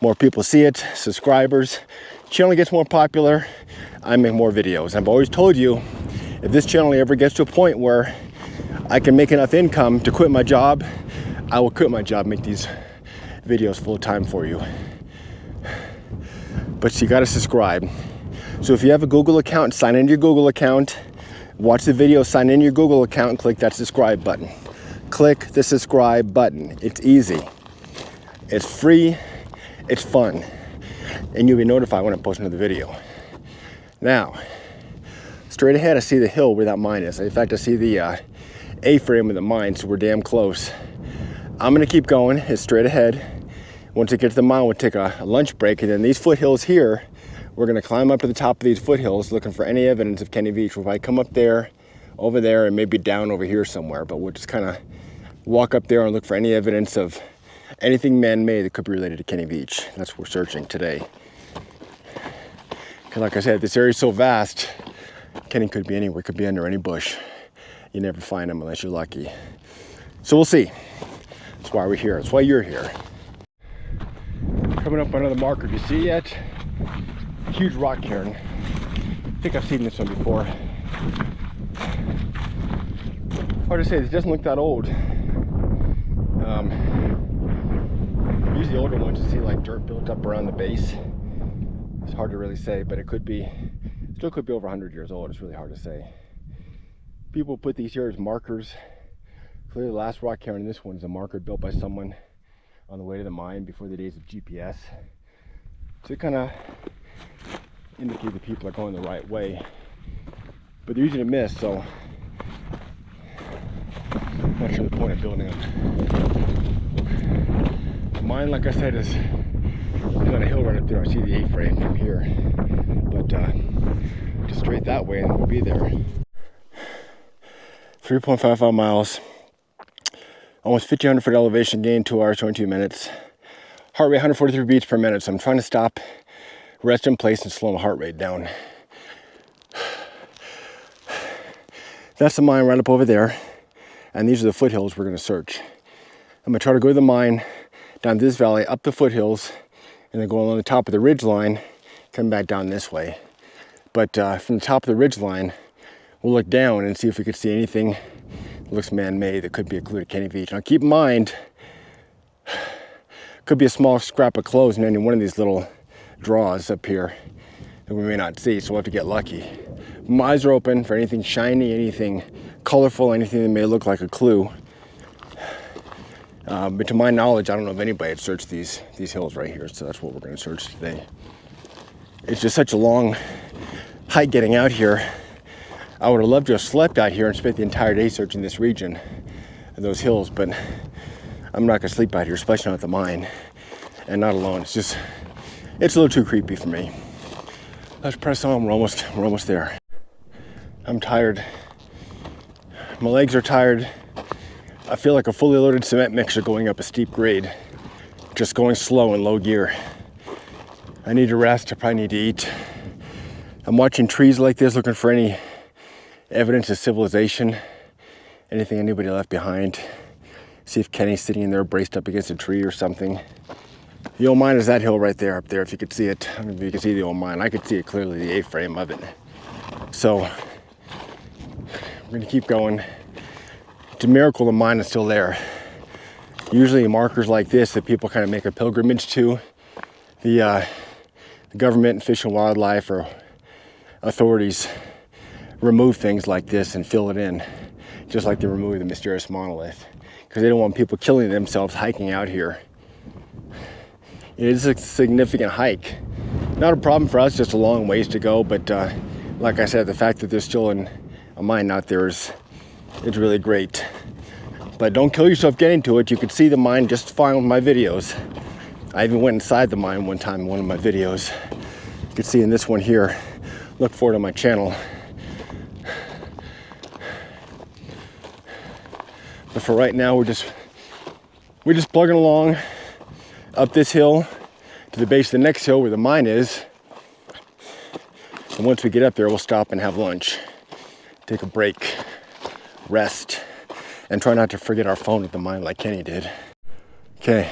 More people see it, subscribers. Channel gets more popular, I make more videos. I've always told you, if this channel ever gets to a point where I can make enough income to quit my job, I will quit my job, make these videos full time for you. But you gotta subscribe. So if you have a Google account, sign into your Google account, watch the video, sign into your Google account, and click that subscribe button. Click the subscribe button. It's easy. It's free. It's fun. And you'll be notified when I post another video. Now, straight ahead, I see the hill where that mine is. In fact, I see the A-frame of the mine, so we're damn close. I'm gonna keep going. It's straight ahead. Once we get to the mine, we'll take a lunch break, and then these foothills here, we're gonna climb up to the top of these foothills looking for any evidence of Kenny Veach. We'll probably come up there, over there, and maybe down over here somewhere, but we'll just kind of walk up there and look for any evidence of anything man-made that could be related to Kenny Veach. That's what we're searching today. Because like I said, this area is so vast, Kenny could be anywhere, could be under any bush. You never find him unless you're lucky. So we'll see. That's why we're here. That's why you're here. Coming up on another marker. Do you see yet? Huge rock cairn. I think I've seen this one before. Hard to say, this doesn't look that old. Usually older ones you see like dirt built up around the base. It's hard to really say, but it could be, still could be over 100 years old. It's really hard to say. People put these here as markers. Clearly the last rock cairn in this one is a marker built by someone on the way to the mine before the days of GPS. So it kind of indicate that people are going the right way. But they're easy to miss, so I'm not sure the point of building them. The mine, like I said, is on a hill right up there. I see the A-frame from here. But just straight that way and we'll be there. 3.55 miles. Almost 1,500 foot elevation gain, 2 hours, 22 minutes. Heart rate 143 beats per minute. So I'm trying to stop, rest in place, and slow my heart rate down. That's the mine right up over there. And these are the foothills we're going to search. I'm going to try to go to the mine, down this valley, up the foothills, and then go along the top of the ridge line, come back down this way. But from the top of the ridge line, we'll look down and see if we could see anything that looks man-made that could be a clue to Kenny Veach. Now keep in mind, could be a small scrap of clothes in any one of these little draws up here that we may not see, so we'll have to get lucky. My eyes are open for anything shiny, anything colorful, anything that may look like a clue. But to my knowledge, I don't know if anybody had searched these hills right here, so that's what we're going to search today. It's just such a long hike getting out here. I would have loved to have slept out here and spent the entire day searching this region and those hills, but I'm not going to sleep out here, especially not at the mine, and not alone. It's a little too creepy for me. Let's press on. We're almost there. I'm tired. My legs are tired. I feel like a fully loaded cement mixer going up a steep grade, just going slow in low gear. I need to rest. I probably need to eat. I'm watching trees like this, looking for any evidence of civilization, anything anybody left behind. See if Kenny's sitting in there braced up against a tree or something. The old mine is that hill right there up there, if you could see it. I don't know if you can see the old mine. I could see it clearly, the A-frame of it. So we're gonna keep going. It's a miracle the mine is still there. Usually markers like this that people kind of make a pilgrimage to, the government and Fish and Wildlife or authorities remove things like this and fill it in, just like they removed the mysterious monolith, because they don't want people killing themselves hiking out here. It is a significant hike. Not a problem for us, just a long ways to go, but like I said, the fact that there's still a mine out there is really great. But don't kill yourself getting to it. You can see the mine just fine with my videos. I even went inside the mine one time in one of my videos. You can see in this one here. Look for it on my channel. But for right now, we're just plugging along up this hill to the base of the next hill where the mine is. And once we get up there, we'll stop and have lunch, take a break, rest, and try not to forget our phone at the mine like Kenny did. Okay,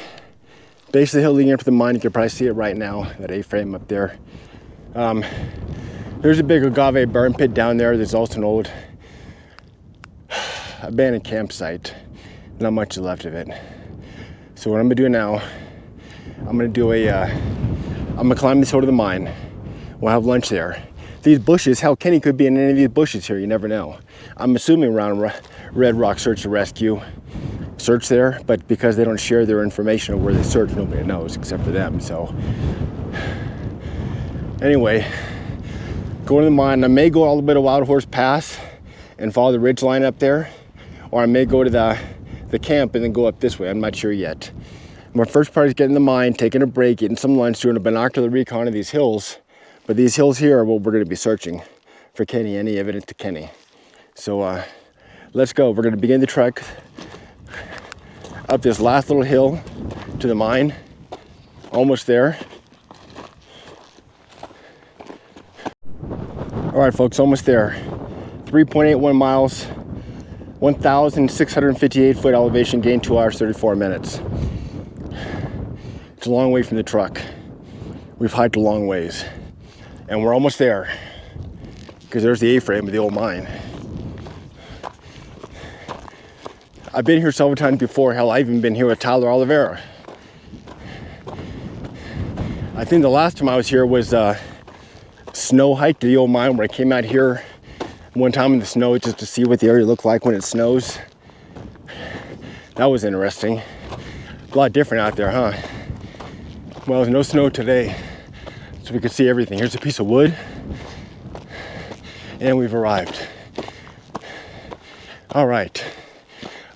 base of the hill leading up to the mine. You can probably see it right now, that A-frame up there. There's a big Agave burn pit down there. There's also an old abandoned campsite. Not much is left of it. So what I'm gonna do now, I'm gonna climb this hill to the mine. We'll have lunch there. These bushes, hell, Kenny could be in any of these bushes here, you never know. I'm assuming around Red Rock Search and Rescue, search there, but because they don't share their information of where they search, nobody knows except for them. So anyway, going to the mine. I may go all the way to Wild Horse Pass and follow the ridge line up there, or I may go to the camp and then go up this way. I'm not sure yet. My first part is getting the mine, taking a break, getting some lunch, doing a binocular recon of these hills. But these hills here are what we're going to be searching for Kenny, any evidence to Kenny. So let's go. We're going to begin the trek up this last little hill to the mine. Almost there. All right, folks, almost there. 3.81 miles, 1,658 foot elevation gain, 2 hours, 34 minutes. It's a long way from the truck. We've hiked a long ways. And we're almost there, because there's the A-frame of the old mine. I've been here several times before. Hell, I've even been here with Tyler Oliveira. I think the last time I was here was snow hike to the old mine, where I came out here one time in the snow just to see what the area looked like when it snows. That was interesting. A lot different out there, huh? Well, there's no snow today, so we could see everything. Here's a piece of wood, and we've arrived. All right,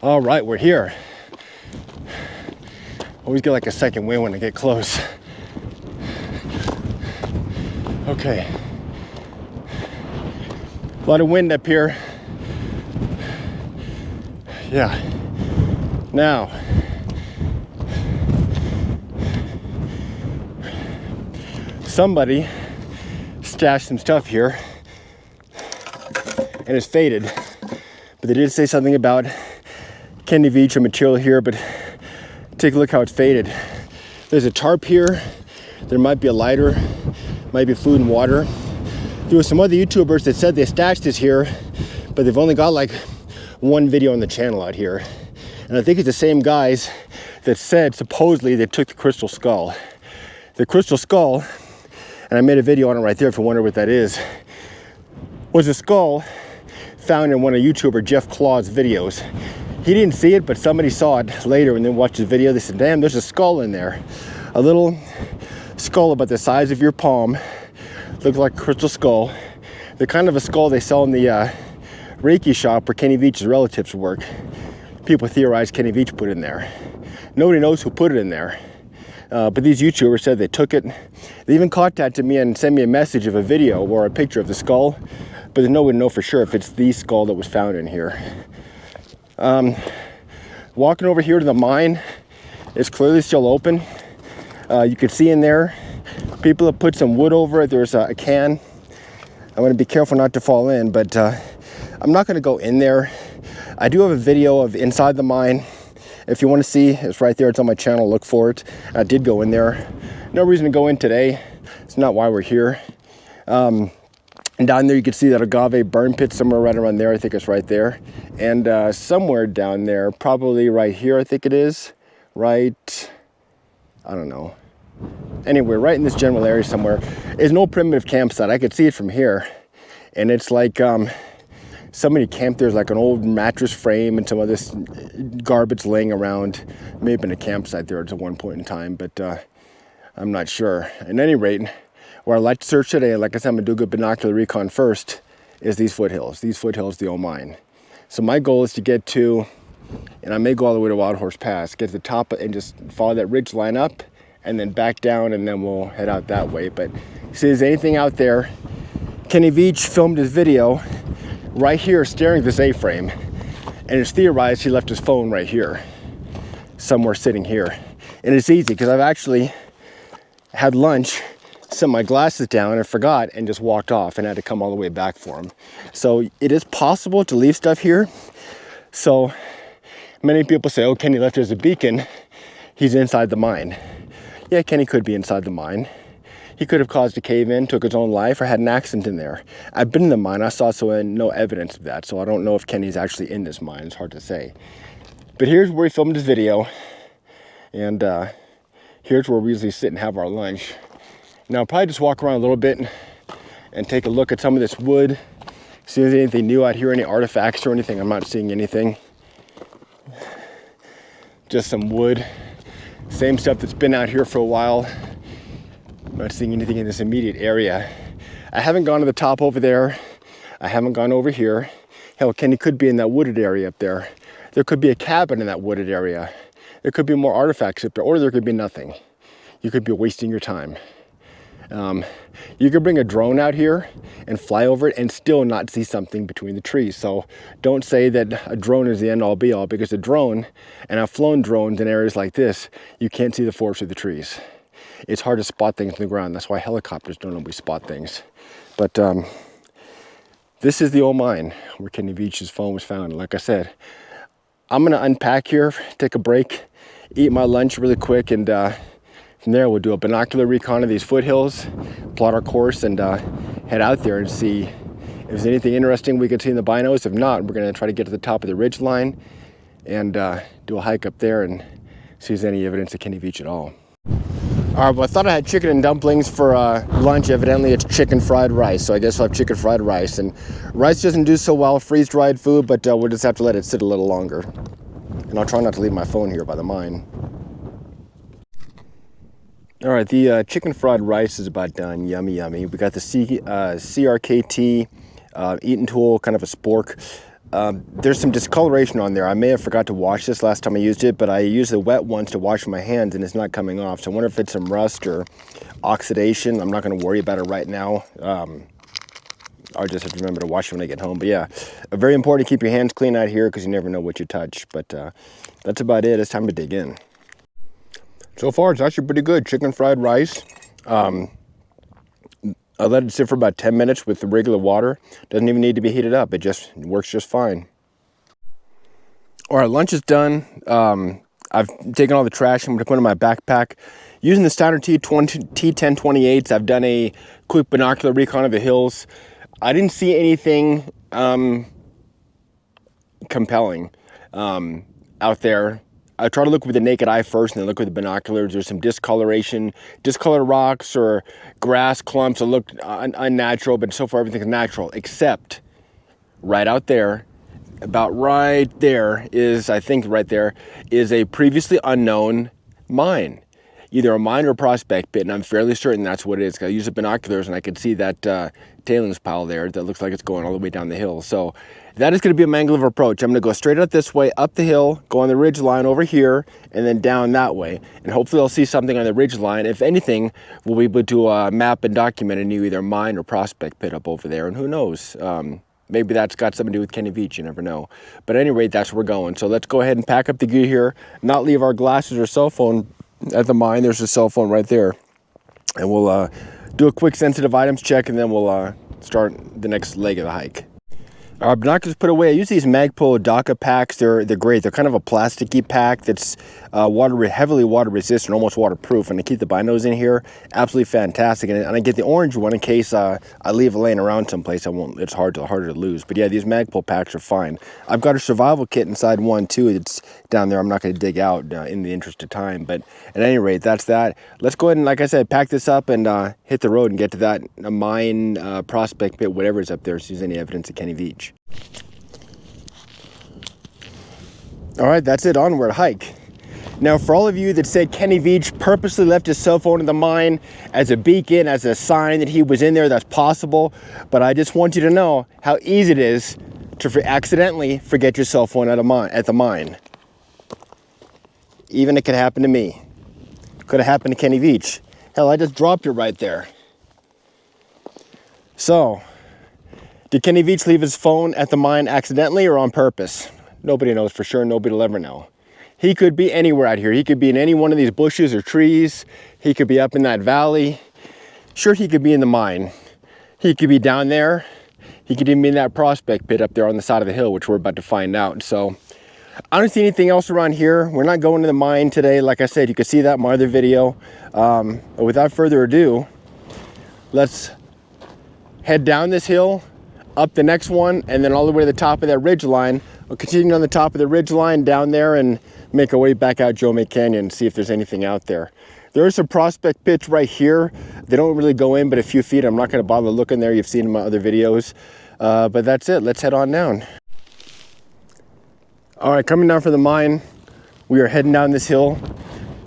we're here. Always get like a second wind when I get close. Okay. A lot of wind up here. Yeah. Now, somebody stashed some stuff here and it's faded. But they did say something about Kenny Veach or material here, but take a look how it's faded. There's a tarp here. There might be a lighter, might be food and water. There were some other YouTubers that said they stashed this here, but they've only got like one video on the channel out here. And I think it's the same guys that said supposedly they took the crystal skull. The crystal skull, and I made a video on it right there if you wonder what that is, was a skull found in one of YouTuber Jeff Claw's videos. He didn't see it, but somebody saw it later and then watched the video. They said, damn, there's a skull in there. A little skull about the size of your palm. Looked like a crystal skull. The kind of a skull they sell in the Reiki shop where Kenny Veach's relatives work. People theorize Kenny Veach put it in there. Nobody knows who put it in there. But these YouTubers said they took it. They even contacted me and sent me a message of a video or a picture of the skull, but no one know for sure if it's the skull that was found in here. Walking over here to the mine, it's clearly still open. You can see in there, people have put some wood over it. There's a can. I'm going to be careful not to fall in, but I'm not going to go in there. I do have a video of inside the mine. If you want to see, it's right there. It's on my channel. Look for it. I did go in there. No reason to go in today. It's not why we're here. And down there, you can see that Agave burn pit somewhere right around there. I think it's right there. And somewhere down there, probably right here, I think it is. Right, I don't know. Anyway, right in this general area somewhere is no primitive campsite. I could see it from here. And it's like somebody camped. There's like an old mattress frame and some of this garbage laying around. May have been a campsite there at one point in time, but I'm not sure. At any rate, where I'd like to search today, like I said, I'm gonna do a good binocular recon first, is these foothills. These foothills, the old mine. So my goal is to get to, and I may go all the way to Wild Horse Pass, get to the top and just follow that ridge line up and then back down, and then we'll head out that way. But see, there's anything out there. Kenny Veach filmed his video right here staring at this A-frame, and it's theorized he left his phone right here, somewhere sitting here. And it's easy because I've actually had lunch, set my glasses down and forgot and just walked off and had to come all the way back for him. So it is possible to leave stuff here. So many people say, oh, Kenny left it as a beacon. He's inside the mine. Yeah, Kenny could be inside the mine. He could have caused a cave-in, took his own life, or had an accident in there. I've been in the mine. I saw no evidence of that, so I don't know if Kenny's actually in this mine. It's hard to say. But here's where he filmed his video, and here's where we usually sit and have our lunch. Now, I'll probably just walk around a little bit and take a look at some of this wood, see if there's anything new out here, any artifacts or anything. I'm not seeing anything. Just some wood. Same stuff that's been out here for a while. I'm not seeing anything in this immediate area. I haven't gone to the top over there. I haven't gone over here. Hell, Kenny could be in that wooded area up there. There could be a cabin in that wooded area. There could be more artifacts up there, or there could be nothing. You could be wasting your time. You could bring a drone out here and fly over it and still not see something between the trees. So don't say that a drone is the end all be all, because a drone, and I've flown drones in areas like this, you can't see the forest of the trees. It's hard to spot things on the ground. That's why helicopters don't always spot things. But this is the old mine where Kenny Veach's phone was found. Like I said, I'm gonna unpack here, take a break, eat my lunch really quick, and from there we'll do a binocular recon of these foothills, plot our course, and head out there and see if there's anything interesting we can see in the binos. If not, we're gonna try to get to the top of the ridge line and do a hike up there and see if there's any evidence of Kenny Veach at all. All right, well, I thought I had chicken and dumplings for lunch. Evidently, it's chicken fried rice, so I guess I'll have chicken fried rice. And rice doesn't do so well, freeze-dried food, but we'll just have to let it sit a little longer. And I'll try not to leave my phone here by the mine. All right, the chicken fried rice is about done. Yummy, yummy. We got the CRKT eating tool, kind of a spork. There's some discoloration on there. I may have forgot to wash this last time I used it, but I used the wet ones to wash my hands and it's not coming off. So I wonder if it's some rust or oxidation. I'm not going to worry about it right now. I'll just have to remember to wash it when I get home. But yeah, very important to keep your hands clean out here because you never know what you touch. But that's about it. It's time to dig in. So far, it's actually pretty good. Chicken fried rice. I let it sit for about 10 minutes with the regular water. Doesn't even need to be heated up. It just works just fine. All right, lunch is done. I've taken all the trash. I'm going to put it in my backpack. Using the standard T1028s, I've done a quick binocular recon of the hills. I didn't see anything compelling out there. I try to look with the naked eye first and then look with the binoculars. There's some discoloration, discolored rocks or grass clumps that look unnatural, but so far everything's natural, except right out there, about right there is, I think right there, is a previously unknown mine. Either a mine or a prospect pit, and I'm fairly certain that's what it is. I use the binoculars and I can see that tailings pile there that looks like it's going all the way down the hill. So that is going to be a mangrove approach. I'm going to go straight out this way, up the hill, go on the ridge line over here, and then down that way. And hopefully I'll see something on the ridge line. If anything, we'll be able to map and document a new either mine or prospect pit up over there. And who knows? Maybe that's got something to do with Kenny Veach, you never know. But at any rate, that's where we're going. So let's go ahead and pack up the gear here, not leave our glasses or cell phone at the mine. There's a cell phone right there. And we'll do a quick sensitive items check, and then we'll start the next leg of the hike. Our binoculars put away. I use these Magpul DACA packs. They're great. They're kind of a plasticky pack that's heavily water resistant, almost waterproof. And to keep the binos in here, absolutely fantastic. And I get the orange one in case I leave it laying around someplace. It's harder to lose. But yeah, these Magpul packs are fine. I've got a survival kit inside one too. It's down there. I'm not going to dig out in the interest of time. But at any rate, that's that. Let's go ahead and, like I said, pack this up and hit the road and get to that mine, prospect pit, whatever is up there. See if there's any evidence of Kenny Veach. All right, that's it. Onward, hike. Now, for all of you that said Kenny Veach purposely left his cell phone in the mine as a beacon, as a sign that he was in there, that's possible. But I just want you to know how easy it is to accidentally forget your cell phone at the mine. Even it could happen to me. Could have happened to Kenny Veach. Hell, I just dropped it right there. So, did Kenny Veach leave his phone at the mine accidentally or on purpose? Nobody knows for sure. Nobody will ever know. He could be anywhere out here. He could be in any one of these bushes or trees. He could be up in that valley. Sure, he could be in the mine. He could be down there. He could even be in that prospect pit up there on the side of the hill, which we're about to find out. So I don't see anything else around here. We're not going to the mine today. Like I said, you can see that in my other video. Without further ado, let's head down this hill, up the next one, and then all the way to the top of that ridge line. We'll continue on the top of the ridge line down there and make our way back out Joe May Canyon and see if there's anything out there. There are some prospect pits right here. They don't really go in but a few feet. I'm not going to bother looking there. You've seen in my other videos. But that's it. Let's head on down. All right, coming down from the mine, we are heading down this hill.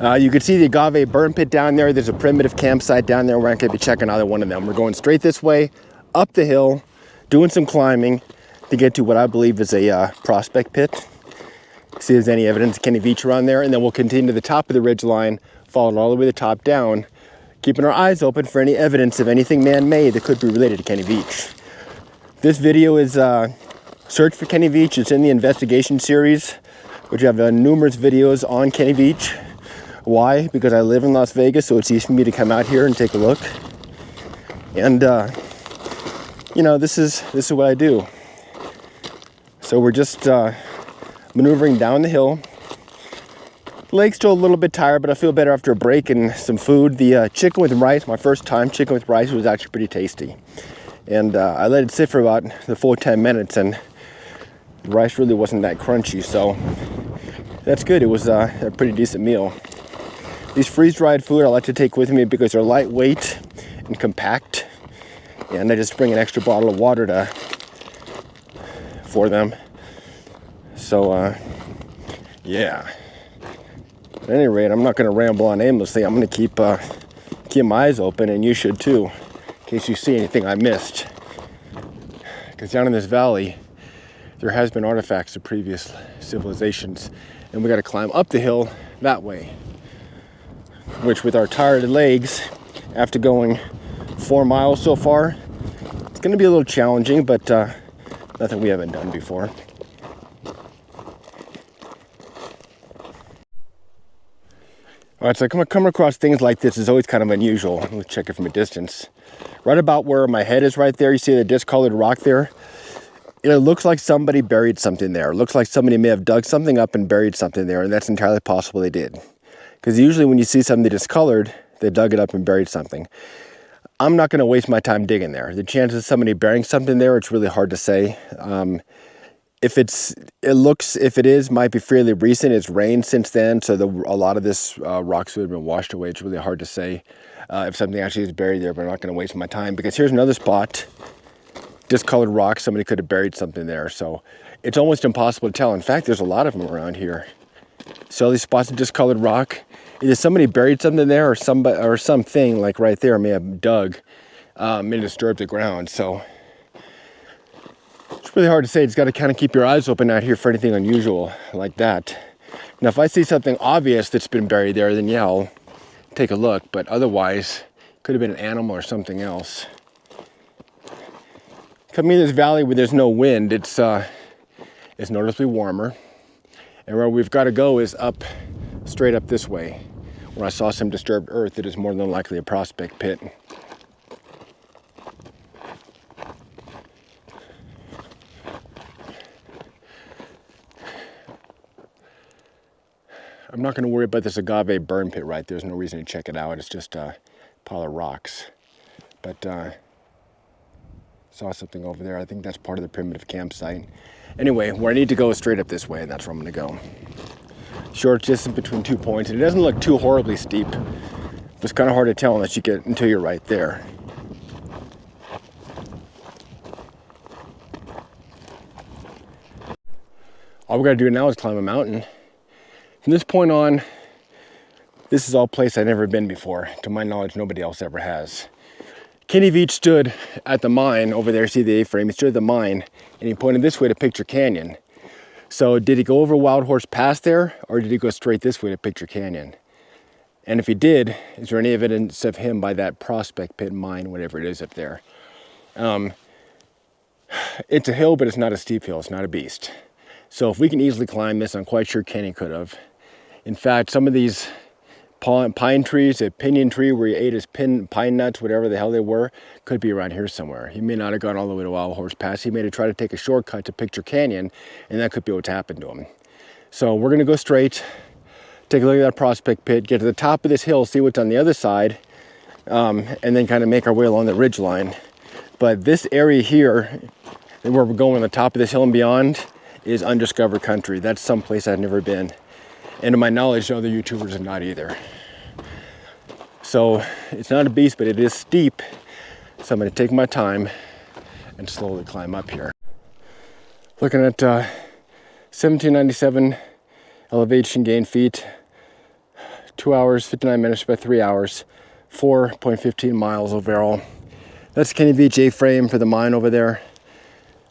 You can see the Agave burn pit down there. There's a primitive campsite down there. We're not going to be checking either one of them. We're going straight this way, up the hill, doing some climbing to get to what I believe is a prospect pit. See if there's any evidence of Kenny Veach around there, and then we'll continue to the top of the ridge line, following all the way to the top down, keeping our eyes open for any evidence of anything man-made that could be related to Kenny Veach. This video is Search for Kenny Veach. It's in the investigation series, which have numerous videos on Kenny Veach. Why? Because I live in Las Vegas, so it's easy for me to come out here and take a look. And you know, this is what I do. So we're just maneuvering down the hill. Leg's still a little bit tired, but I feel better after a break and some food. The chicken with rice, my first time chicken with rice, was actually pretty tasty. And I let it sit for about the full 10 minutes, and the rice really wasn't that crunchy, so that's good. It was a pretty decent meal. These freeze-dried food I like to take with me because they're lightweight and compact. And I just bring an extra bottle of water for them. So, yeah. At any rate, I'm not going to ramble on aimlessly. I'm going to keep my eyes open, and you should too, in case you see anything I missed. Because down in this valley, there has been artifacts of previous civilizations, and we got to climb up the hill that way. Which, with our tired legs, after going 4 miles so far, it's going to be a little challenging, but nothing we haven't done before. All right, so come across things like this is always kind of unusual. Let's check it from a distance. Right about where my head is right there, you see the discolored rock there? It looks like somebody buried something there. It looks like somebody may have dug something up and buried something there, and that's entirely possible they did. Because usually when you see something discolored, they dug it up and buried something. I'm not going to waste my time digging there. The chances of somebody burying something there, it's really hard to say. If it is, might be fairly recent. It's rained since then, so a lot of this rocks would have been washed away. It's really hard to say if something actually is buried there, but I'm not going to waste my time because here's another spot, discolored rock. Somebody could have buried something there, so it's almost impossible to tell. In fact, there's a lot of them around here. So all these spots of discolored rock, either somebody buried something there, or something like right there may have dug and disturbed the ground. So it's really hard to say. It's got to kind of keep your eyes open out here for anything unusual like that. Now, if I see something obvious that's been buried there, then yeah, I'll take a look. But otherwise, it could have been an animal or something else. Coming in this valley where there's no wind, it's noticeably warmer. And where we've got to go is straight up this way, where I saw some disturbed earth that is more than likely a prospect pit. I'm not going to worry about this agave burn pit right there. There's no reason to check it out. It's just a pile of rocks. But saw something over there. I think that's part of the primitive campsite. Anyway, where I need to go is straight up this way, and that's where I'm going to go. Short distance between 2 points, and it doesn't look too horribly steep. It's kind of hard to tell until you're right there. All we got to do now is climb a mountain. From this point on, this is all a place I've never been before. To my knowledge, nobody else ever has. Kenny Veach stood at the mine over there. See the A-frame? He stood at the mine, and he pointed this way to Picture Canyon. So did he go over Wild Horse Pass there, or did he go straight this way to Picture Canyon? And if he did, is there any evidence of him by that prospect pit mine, whatever it is up there? It's a hill, but it's not a steep hill. It's not a beast. So if we can easily climb this, I'm quite sure Kenny could have. In fact, some of these pine trees, a pinyon tree where he ate his pine nuts, whatever the hell they were, could be around here somewhere. He may not have gone all the way to Wild Horse Pass. He may have tried to take a shortcut to Picture Canyon, and that could be what's happened to him. So we're going to go straight, take a look at that prospect pit, get to the top of this hill, see what's on the other side, and then kind of make our way along the ridge line. But this area here, where we're going on the top of this hill and beyond, is undiscovered country. That's someplace I've never been. And to my knowledge, other YouTubers have not either. So it's not a beast, but it is steep. So I'm going to take my time and slowly climb up here. Looking at 1797 elevation gain feet, 2 hours, 59 minutes, about 3 hours, 4.15 miles overall. That's Kenny Veach A-frame for the mine over there.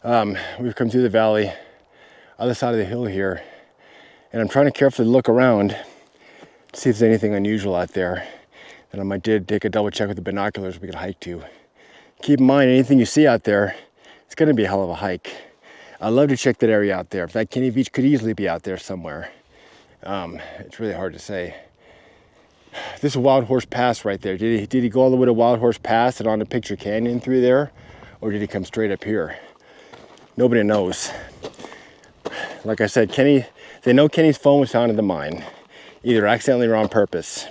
We've come through the valley, other side of the hill here. And I'm trying to carefully look around to see if there's anything unusual out there. And I might take a double check with the binoculars we could hike to. Keep in mind, anything you see out there, it's going to be a hell of a hike. I'd love to check that area out there. In fact, Kenny Veach could easily be out there somewhere. It's really hard to say. This is Wild Horse Pass right there. Did he go all the way to Wild Horse Pass and on to Picture Canyon through there? Or did he come straight up here? Nobody knows. Like I said, they know Kenny's phone was found in the mine, either accidentally or on purpose.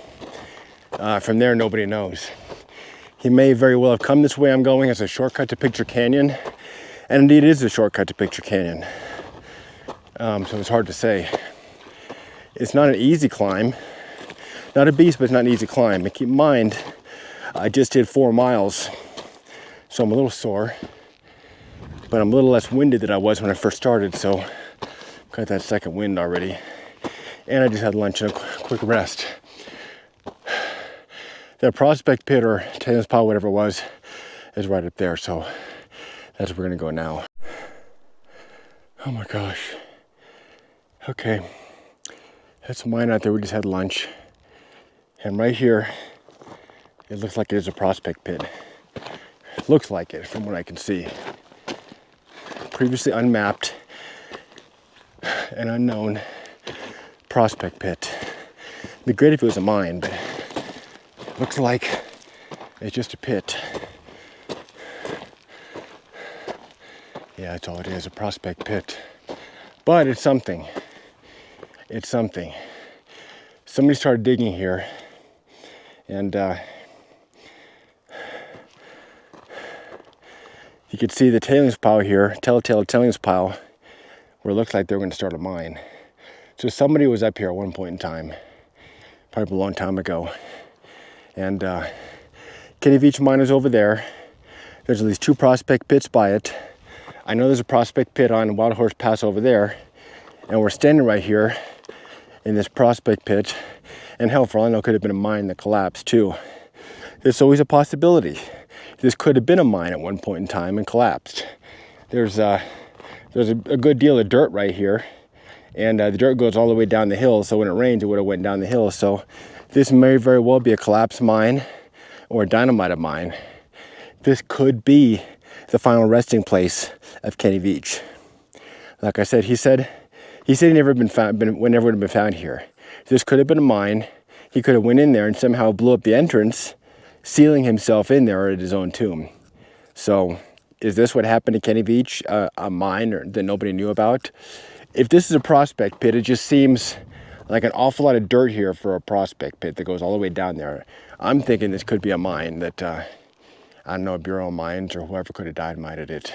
From there, nobody knows. He may very well have come this way I'm going as a shortcut to Picture Canyon, and indeed it is a shortcut to Picture Canyon. So it's hard to say. It's not an easy climb. Not a beast, but it's not an easy climb. And keep in mind, I just did 4 miles, so I'm a little sore, but I'm a little less winded than I was when I first started, so got that second wind already. And I just had lunch and a quick rest. The prospect pit or tailings pile, whatever it was, is right up there, so that's where we're gonna go now. Oh my gosh. Okay, that's a mine out there. We just had lunch. And right here, it looks like it is a prospect pit. It looks like it from what I can see. Previously unmapped and unknown prospect pit. It'd be great if it was a mine, but it looks like it's just a pit. Yeah, that's all it is, a prospect pit. But it's something. It's something. Somebody started digging here, and you could see the tailings pile here, telltale tailings pile, where it looks like they're going to start a mine. So somebody was up here at one point in time, probably a long time ago. And Kenny Veach mine is over there. There's at least 2 prospect pits by it. I know there's a prospect pit on Wild Horse Pass over there. And we're standing right here in this prospect pit. And hell, for all I know, it could have been a mine that collapsed too. There's always a possibility. This could have been a mine at one point in time and collapsed. There's a good deal of dirt right here. And the dirt goes all the way down the hill, so when it rains, it would have went down the hill. So this may very well be a collapsed mine or a dynamite mine. This could be the final resting place of Kenny Veach. Like I said, he said he never been found, never would have been found here. This could have been a mine. He could have went in there and somehow blew up the entrance, sealing himself in there at his own tomb. So is this what happened to Kenny Veach, a mine that nobody knew about? If this is a prospect pit, it just seems like an awful lot of dirt here for a prospect pit that goes all the way down there. I'm thinking this could be a mine that, I don't know, Burrow Mines or whoever could have dynamited it.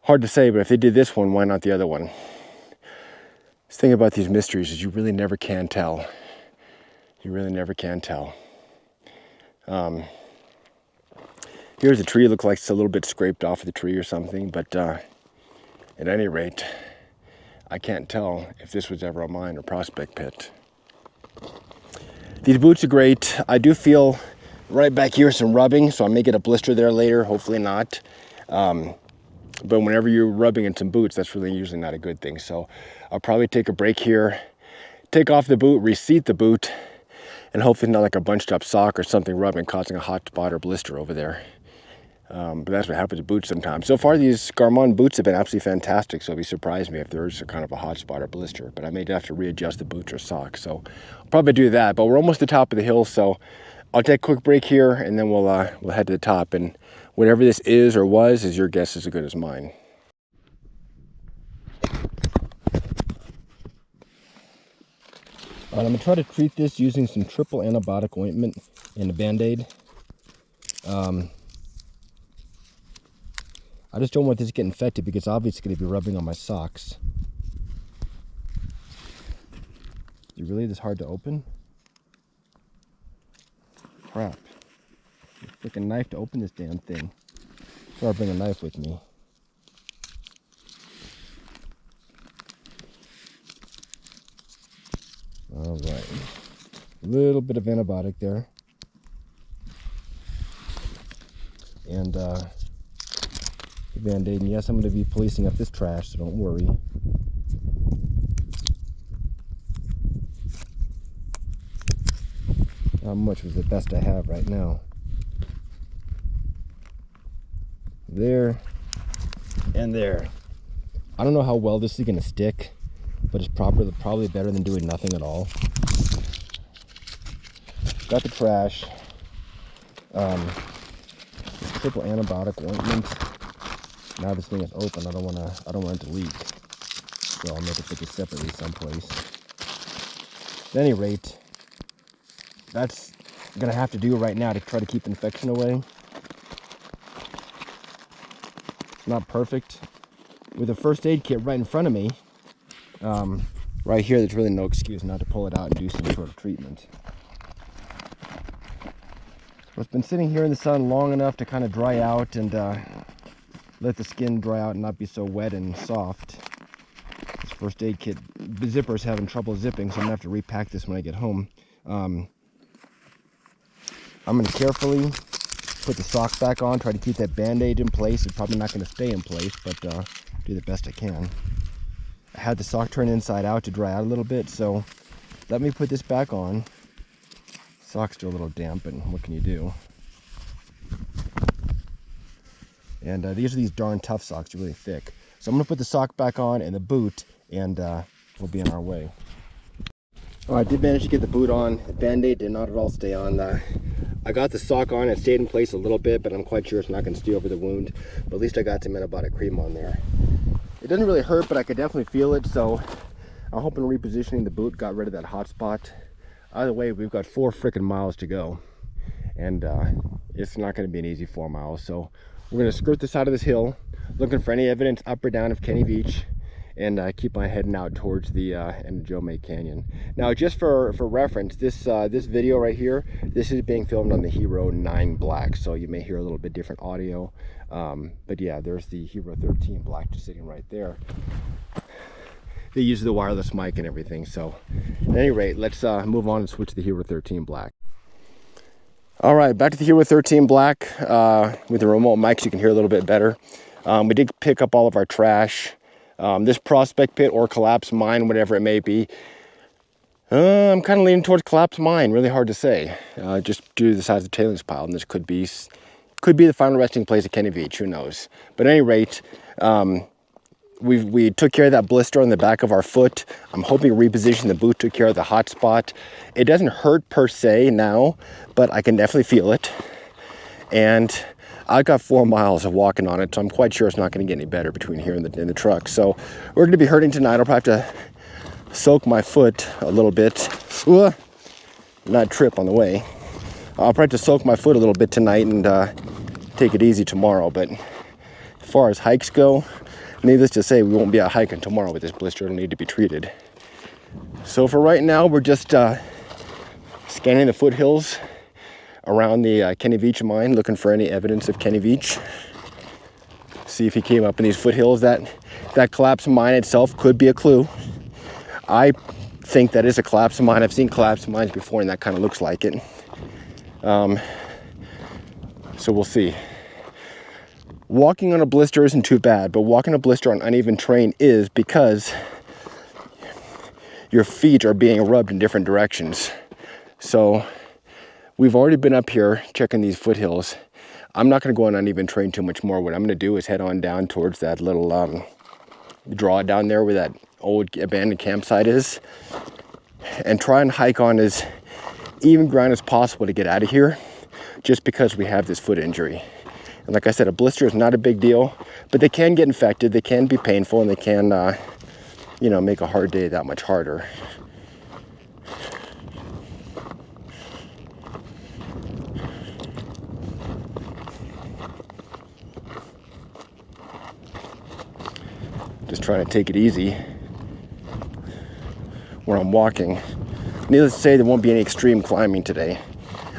Hard to say, but if they did this one, why not the other one? The thing about these mysteries is you really never can tell. You really never can tell. Here's a tree. It looks like it's a little bit scraped off of the tree or something, but at any rate, I can't tell if this was ever a mine or prospect pit. These boots are great. I do feel right back here some rubbing, so I may get a blister there later, hopefully not. But whenever you're rubbing in some boots, that's really usually not a good thing. So I'll probably take a break here, take off the boot, reseat the boot, and hopefully not like a bunched up sock or something rubbing, causing a hot spot or blister over there. But that's what happens to boots sometimes. So far, these Garmin boots have been absolutely fantastic, so it'd be surprised me if there's a kind of a hot spot or blister. But I may have to readjust the boots or socks, so I'll probably do that. But we're almost at the top of the hill, so I'll take a quick break here, and then we'll head to the top. And whatever this is or was, is your guess as good as mine. All right, I'm gonna try to treat this using some triple antibiotic ointment and a Band-Aid. I just don't want this to get infected because obviously it's going to be rubbing on my socks. Is it really this hard to open? Crap. It's like a knife to open this damn thing. So I'll bring a knife with me. Alright. A little bit of antibiotic there. And Band-Aid, and yes, I'm going to be policing up this trash, so don't worry. How much was the best I have right now? There and there. I don't know how well this is going to stick, but it's probably better than doing nothing at all. Got the trash. Triple antibiotic ointment. Now this thing is open, I don't want it to leak. So I'll make it stick it separately someplace. At any rate, that's gonna have to do right now to try to keep infection away. Not perfect. With a first aid kit right in front of me, right here, there's really no excuse not to pull it out and do some sort of treatment. Well, it's been sitting here in the sun long enough to kind of dry out and let the skin dry out and not be so wet and soft. This first aid kit, the zipper's having trouble zipping, so I'm gonna have to repack this when I get home. I'm gonna carefully put the sock back on, try to keep that band-aid in place. It's probably not gonna stay in place, but do the best I can. I had the sock turned inside out to dry out a little bit, so let me put this back on. Sock's still a little damp, and what can you do? And these are these darn tough socks, they're really thick. So I'm gonna put the sock back on and the boot, and we'll be on our way. Oh, I did manage to get the boot on. The band-aid did not at all stay on. I got the sock on, it stayed in place a little bit, but I'm quite sure it's not gonna stay over the wound. But at least I got some antibiotic cream on there. It doesn't really hurt, but I could definitely feel it, so I'm hoping repositioning the boot got rid of that hot spot. Either way, we've got 4 freaking miles to go, and it's not going to be an easy 4 miles. So we're going to skirt the side of this hill, looking for any evidence up or down of Kenny Veach, and keep on heading out towards the end of Joe May Canyon. Now, just for reference, this video right here, this is being filmed on the Hero 9 Black, so you may hear a little bit different audio. But yeah, there's the Hero 13 Black just sitting right there. They use the wireless mic and everything. So at any rate, let's move on and switch to the Hero 13 Black. All right, back to the Hero 13 Black. With the remote mics, you can hear a little bit better. We did pick up all of our trash. This prospect pit or collapsed mine, whatever it may be. I'm kind of leaning towards collapsed mine. Really hard to say, just due to the size of the tailings pile. And this could be the final resting place of Kenny Veach. Who knows? But at any rate, we took care of that blister on the back of our foot. I'm hoping reposition the boot took care of the hot spot. It doesn't hurt per se now, but I can definitely feel it. And I got 4 miles of walking on it, so I'm quite sure it's not going to get any better between here and the truck. So we're going to be hurting tonight. I'll probably have to soak my foot a little bit. Not trip on the way. I'll probably have to soak my foot a little bit tonight and take it easy tomorrow. But as far as hikes go, needless to say, we won't be out hiking tomorrow with this blister. It'll need to be treated. So for right now, we're just scanning the foothills around the Kenny Veach mine, looking for any evidence of Kenny Veach. See if he came up in these foothills. That collapsed mine itself could be a clue. I think that is a collapsed mine. I've seen collapsed mines before, and that kind of looks like it. So we'll see. Walking on a blister isn't too bad, but walking a blister on uneven terrain is, because your feet are being rubbed in different directions. So we've already been up here checking these foothills. I'm not going to go on uneven terrain too much more. What I'm going to do is head on down towards that little draw down there where that old abandoned campsite is, and try and hike on as even ground as possible to get out of here, just because we have this foot injury. And like I said, a blister is not a big deal, but they can get infected, they can be painful, and they can, make a hard day that much harder. Just trying to take it easy where I'm walking. Needless to say, there won't be any extreme climbing today.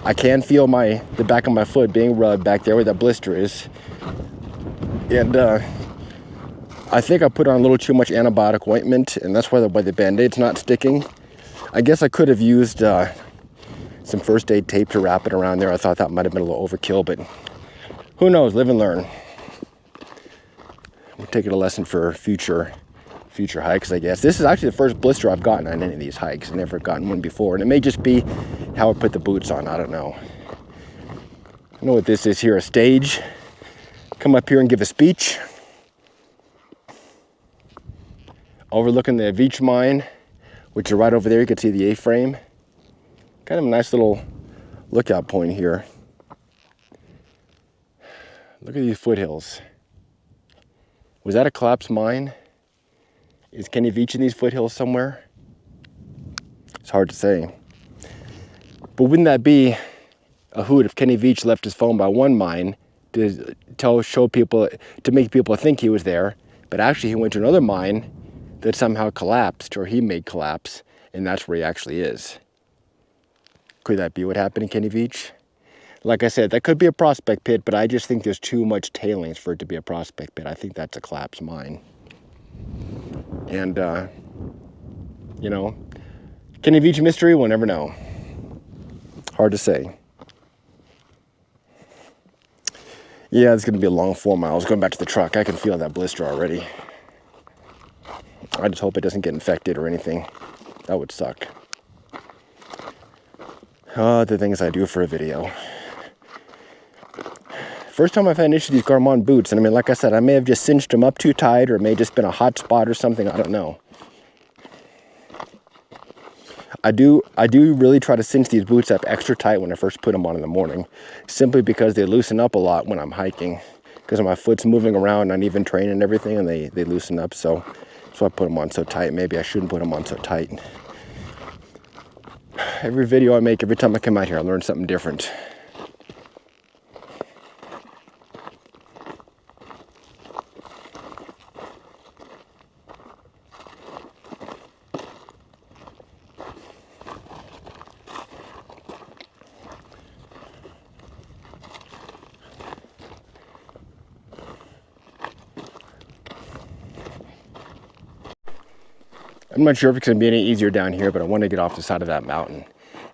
I can feel the back of my foot being rubbed back there where that blister is. And I think I put on a little too much antibiotic ointment, and that's why the Band-Aid's not sticking. I guess I could have used some first aid tape to wrap it around there. I thought that might have been a little overkill, but who knows? Live and learn. We'll take it a lesson for future hikes, I guess. This is actually the first blister I've gotten on any of these hikes. I've never gotten one before, and it may just be how I put the boots on. I don't know. I know what this is here, a stage. Come up here and give a speech. Overlooking the Veach mine, which is right over there. You can see the A-frame. Kind of a nice little lookout point here. Look at these foothills. Was that a collapsed mine? Is Kenny Veach in these foothills somewhere? It's hard to say. But wouldn't that be a hoot if Kenny Veach left his phone by one mine to show people, to make people think he was there, but actually he went to another mine that somehow collapsed, or he made collapse, and that's where he actually is. Could that be what happened in Kenny Veach? Like I said, that could be a prospect pit, but I just think there's too much tailings for it to be a prospect pit. I think that's a collapsed mine. And, you know, Kenny Veach mystery, we'll never know. Hard to say. Yeah, it's going to be a long 4 miles going back to the truck. I can feel that blister already. I just hope it doesn't get infected or anything. That would suck. The things I do for a video. First time I've had an issue with these Garmin boots, and I mean, like I said, I may have just cinched them up too tight, or it may have just been a hot spot or something. I don't know. I do really try to cinch these boots up extra tight when I first put them on in the morning, simply because they loosen up a lot when I'm hiking, because my foot's moving around, uneven terrain and everything, and they loosen up. So I put them on so tight. Maybe I shouldn't put them on so tight. Every video I make, every time I come out here, I learn something different. I'm not sure if it's going to be any easier down here, but I want to get off the side of that mountain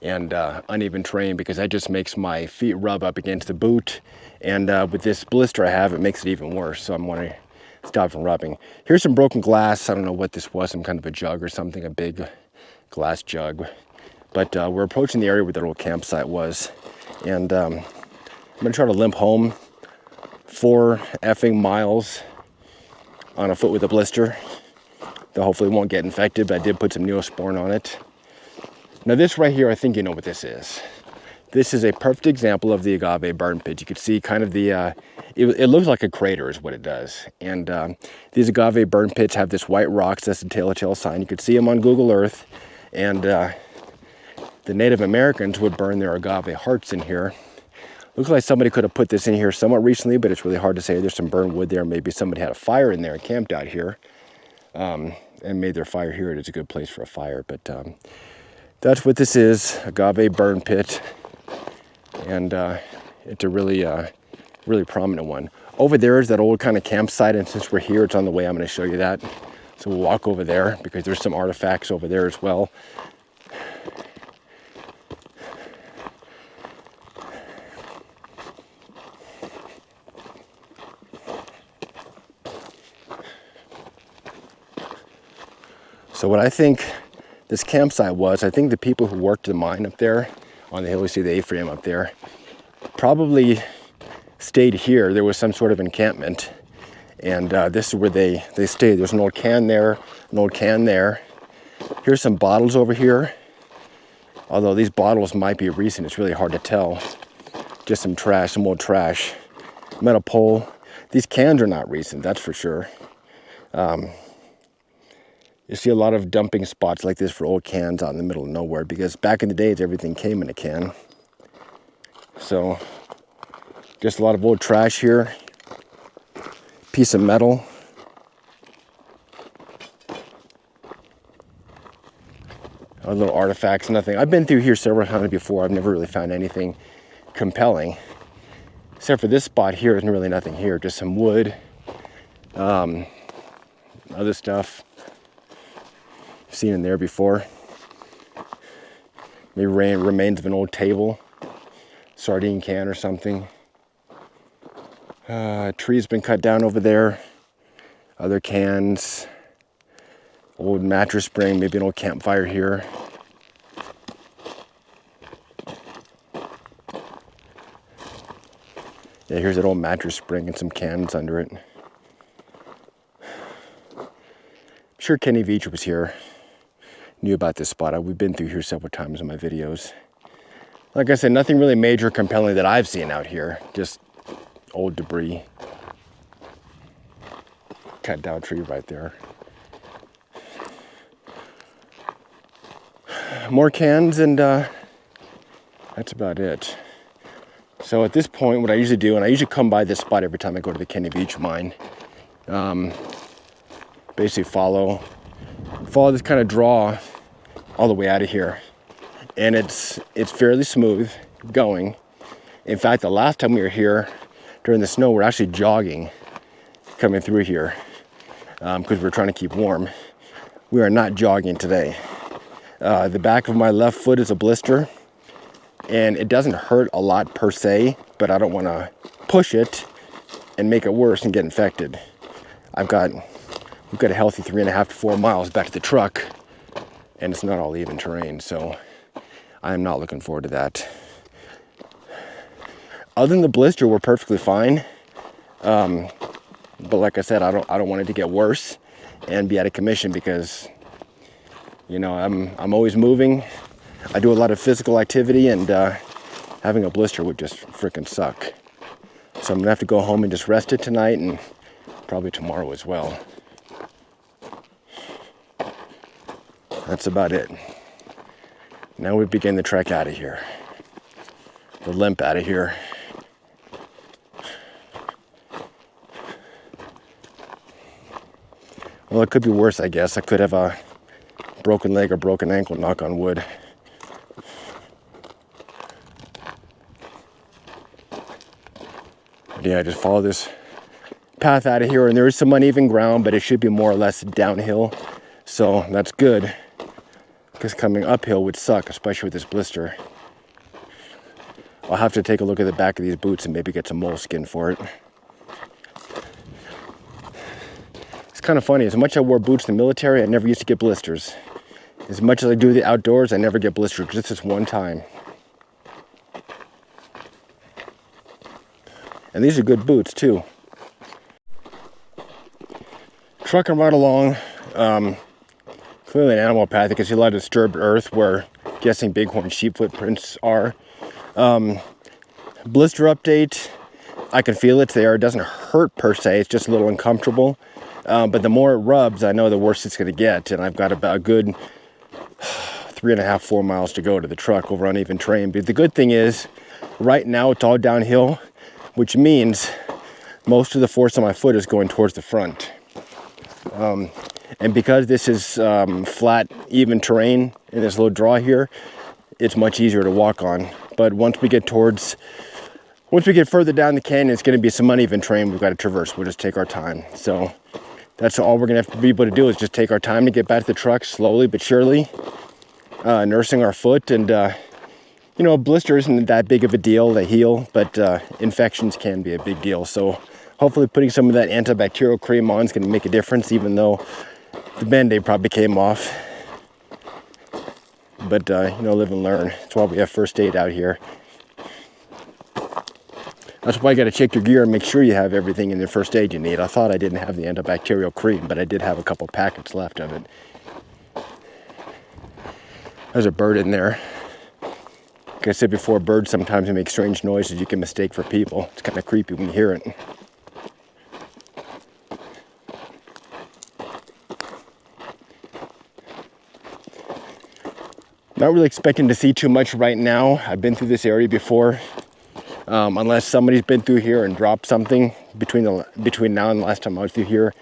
and uneven terrain, because that just makes my feet rub up against the boot. And with this blister I have, it makes it even worse. So I'm going to stop from rubbing. Here's some broken glass. I don't know what this was, some kind of a jug or something, a big glass jug. But we're approaching the area where that old campsite was. And I'm going to try to limp home 4 effing miles on a foot with a blister. That hopefully won't get infected, but I did put some Neosporin on it. Now this right here, I think you know what this is. This is a perfect example of the Agave burn pit. You can see kind of the, it looks like a crater is what it does. And these Agave burn pits have this white rocks, that's the telltale sign. You could see them on Google Earth. And the Native Americans would burn their Agave hearts in here. Looks like somebody could have put this in here somewhat recently, but it's really hard to say. There's some burned wood there. Maybe somebody had a fire in there and camped out here. And made their fire here. It is a good place for a fire, but that's what this is, Agave burn pit, and it's a really prominent one. Over there is that old kind of campsite, and since we're here, it's on the way. I'm going to show you that. So we'll walk over there because there's some artifacts over there as well. So what I think this campsite was, I think the people who worked the mine up there on the hill, you see the A-frame up there, probably stayed here. There was some sort of encampment, and this is where they stayed. There's an old can there, an old can there. Here's some bottles over here. Although these bottles might be recent, it's really hard to tell. Just some trash, some old trash. Metal pole. These cans are not recent, that's for sure. You see a lot of dumping spots like this for old cans out in the middle of nowhere, because back in the days, everything came in a can. So, just a lot of old trash here. Piece of metal. Little artifacts, nothing. I've been through here several times before. I've never really found anything compelling. Except for this spot here, there's really nothing here. Just some wood. Other stuff. Seen in there before. Maybe remains of an old table, sardine can or something. A tree's been cut down over there. Other cans, old mattress spring, maybe an old campfire here. Yeah, here's an old mattress spring and some cans under it. I'm sure Kenny Veach was here. Knew about this spot. We've been through here several times in my videos. Like I said, nothing really major compelling that I've seen out here. Just old debris. Cut down tree right there. More cans, and that's about it. So at this point, what I usually do, and I usually come by this spot every time I go to the Kenny Veach mine, basically follow follow this kind of draw all the way out of here. And it's fairly smooth going. In fact, the last time we were here during the snow, we're actually jogging coming through here because we're trying to keep warm. We are not jogging today. The back of my left foot is a blister, and it doesn't hurt a lot per se, but I don't want to push it and make it worse and get infected. We've got a healthy 3.5 to 4 miles back to the truck, and it's not all even terrain, so I am not looking forward to that. Other than the blister, we're perfectly fine. But like I said, I don't want it to get worse and be out of commission because, you know, I'm always moving. I do a lot of physical activity, and having a blister would just freaking suck. So I'm gonna have to go home and just rest it tonight and probably tomorrow as well. That's about it. Now we begin the trek out of here. The limp out of here. Well, it could be worse, I guess. I could have a broken leg or broken ankle, knock on wood. But yeah, just follow this path out of here, and there is some uneven ground, but it should be more or less downhill. So that's good, because coming uphill would suck, especially with this blister. I'll have to take a look at the back of these boots and maybe get some moleskin for it. It's kind of funny, as much as I wore boots in the military, I never used to get blisters. As much as I do the outdoors, I never get blisters, just this one time. And these are good boots too. Trucking right along, clearly an animal path. You can see a lot of disturbed earth where I'm guessing bighorn sheep footprints are. Blister update, I can feel it's there. It doesn't hurt per se, it's just a little uncomfortable. But the more it rubs, I know the worse it's gonna get. And I've got about a good 3.5, 4 miles to go to the truck over uneven terrain. But the good thing is, right now it's all downhill, which means most of the force on my foot is going towards the front. And because this is flat, even terrain in this little draw here, it's much easier to walk on. But once we get further down the canyon, it's going to be some uneven terrain we've got to traverse. We'll just take our time. So that's all we're going to have to be able to do, is just take our time to get back to the truck slowly but surely, nursing our foot. And you know, a blister isn't that big of a deal. They heal, but infections can be a big deal. So hopefully putting some of that antibacterial cream on is going to make a difference, even though the Band-Aid probably came off. But you know, live and learn. That's why we have first aid out here. That's why you got to check your gear and make sure you have everything in the first aid you need. I thought I didn't have the antibacterial cream, but I did have a couple packets left of it. There's a bird in there. Like I said before, birds sometimes make strange noises you can mistake for people. It's kind of creepy when you hear it. Not really expecting to see too much right now. I've been through this area before. Unless somebody's been through here and dropped something between now and the last time I was through here.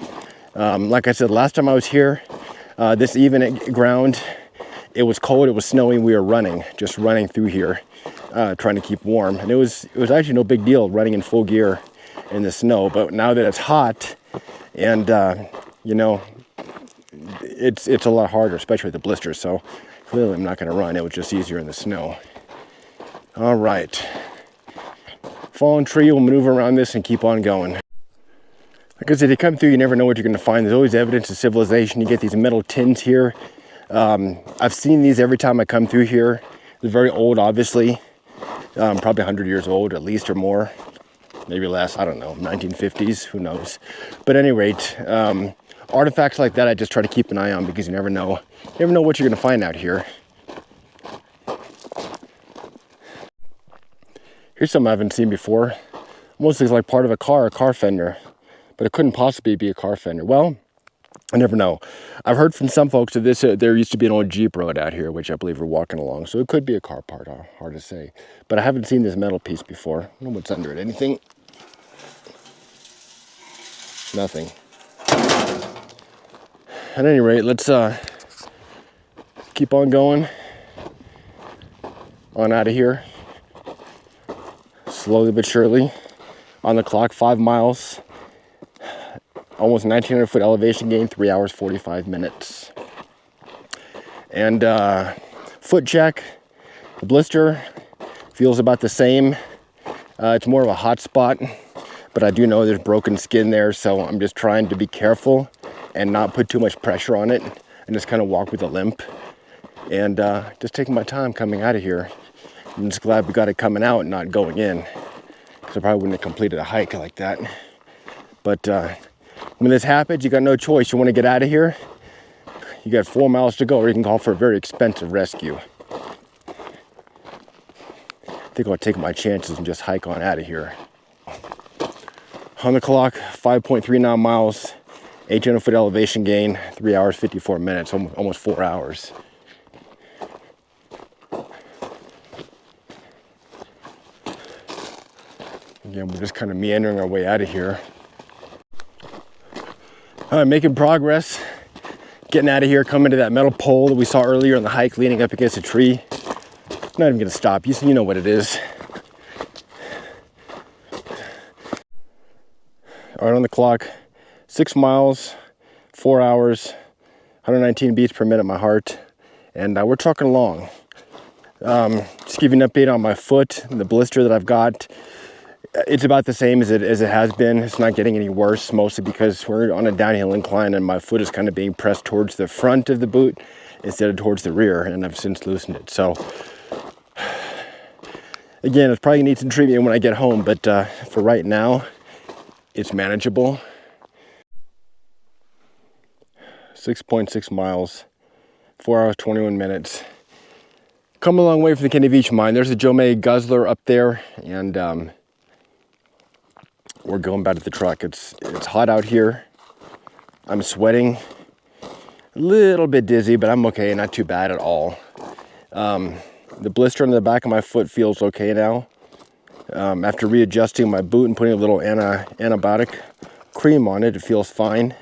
Like I said, last time I was here, this even ground, it was cold, it was snowing, we were just running through here, trying to keep warm. And it was actually no big deal running in full gear in the snow. But now that it's hot, and you know, it's a lot harder, especially with the blisters. So clearly I'm not gonna run, it was just easier in the snow. All right. Fallen tree, we'll maneuver around this and keep on going. Like I said, you come through, you never know what you're going to find. There's always evidence of civilization. You get these metal tins here. I've seen these every time I come through here. They're very old, obviously. Probably 100 years old, at least, or more. Maybe less, I don't know, 1950s, who knows. But at any rate, artifacts like that I just try to keep an eye on, because you never know. You never know what you're going to find out here. Here's something I haven't seen before. Almost looks like part of a car fender. But it couldn't possibly be a car fender. Well, I never know. I've heard from some folks that there used to be an old Jeep road out here, which I believe we're walking along. So it could be a car part, hard to say. But I haven't seen this metal piece before. I don't know what's under it. Anything? Nothing. At any rate, let's keep on going on out of here, slowly but surely. On the clock, 5 miles, almost 1,900 foot elevation gain, 3 hours 45 minutes. And foot check, the blister feels about the same. It's more of a hot spot, but I do know there's broken skin there, so I'm just trying to be careful and not put too much pressure on it and just kind of walk with a limp. And just taking my time coming out of here. I'm just glad we got it coming out and not going in, because I probably wouldn't have completed a hike like that. But when this happens, you got no choice. You want to get out of here, you got 4 miles to go, or you can call for a very expensive rescue. I think I'll take my chances and just hike on out of here. On the clock, 5.39 miles, 1,800 foot elevation gain, 3 hours 54 minutes, almost 4 hours. Again, we're just kind of meandering our way out of here. All right, making progress. Getting out of here, coming to that metal pole that we saw earlier on the hike, leaning up against a tree. Not even gonna stop. You know what it is. All right, on the clock, 6 miles, 4 hours, 119 beats per minute, my heart. And we're trucking along. Just give you an update on my foot and the blister that I've got. It's about the same as it has been. It's not getting any worse, mostly because we're on a downhill incline and my foot is kind of being pressed towards the front of the boot instead of towards the rear, and I've since loosened it. So again, it's probably gonna need some treatment when I get home, but for right now, it's manageable. 6.6 miles, 4 hours, 21 minutes. Come a long way from the Kenny Veach mine. There's a Joe May guzzler up there, and we're going back to the truck. It's hot out here. I'm sweating, a little bit dizzy, but I'm okay, not too bad at all. The blister on the back of my foot feels okay now. After readjusting my boot and putting a little antibiotic cream on it, it feels fine.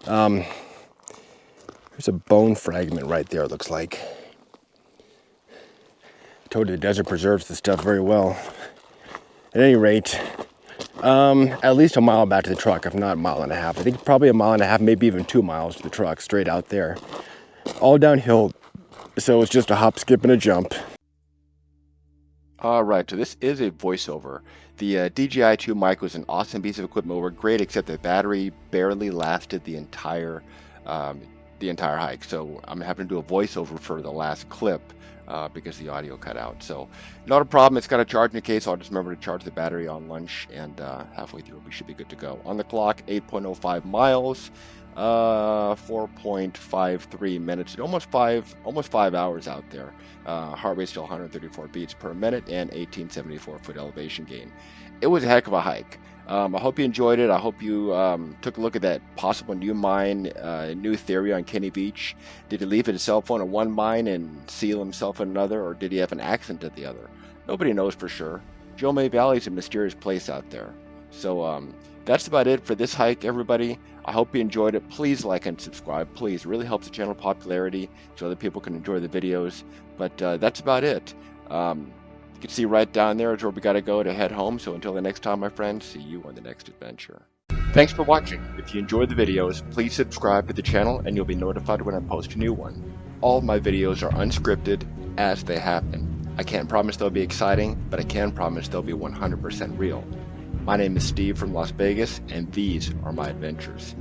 There's a bone fragment right there, it looks like. I told you the desert preserves this stuff very well. At any rate, at least a mile back to the truck, if not a mile and a half. I think probably a mile and a half, maybe even 2 miles to the truck, straight out there. All downhill, so it's just a hop, skip, and a jump. All right, so this is a voiceover. The DJI 2 mic was an awesome piece of equipment. We're great, except the battery barely lasted the entire hike. So I'm having to do a voiceover for the last clip because the audio cut out. So not a problem. It's got a charging case. So I'll just remember to charge the battery on lunch, and halfway through we should be good to go. On the clock, 8.05 miles, 4.53 minutes, almost five hours out there. Heart rate still 134 beats per minute and 1874 foot elevation gain. It was a heck of a hike. I hope you enjoyed it. I hope you took a look at that possible new mine, new theory on Kenny Veach. Did he leave his cell phone at one mine and seal himself in another, or did he have an accident at the other? Nobody knows for sure. Joe May Valley is a mysterious place out there. So that's about it for this hike, everybody. I hope you enjoyed it. Please like and subscribe. Please, it really helps the channel popularity so other people can enjoy the videos. But that's about it. You can see right down there is where we got to go to head home. So until the next time, my friends, see you on the next adventure. Thanks for watching. If you enjoyed the videos, please subscribe to the channel and you'll be notified when I post a new one. All of my videos are unscripted as they happen. I can't promise they'll be exciting, but I can promise they'll be 100% real. My name is Steve from Las Vegas, and these are my adventures.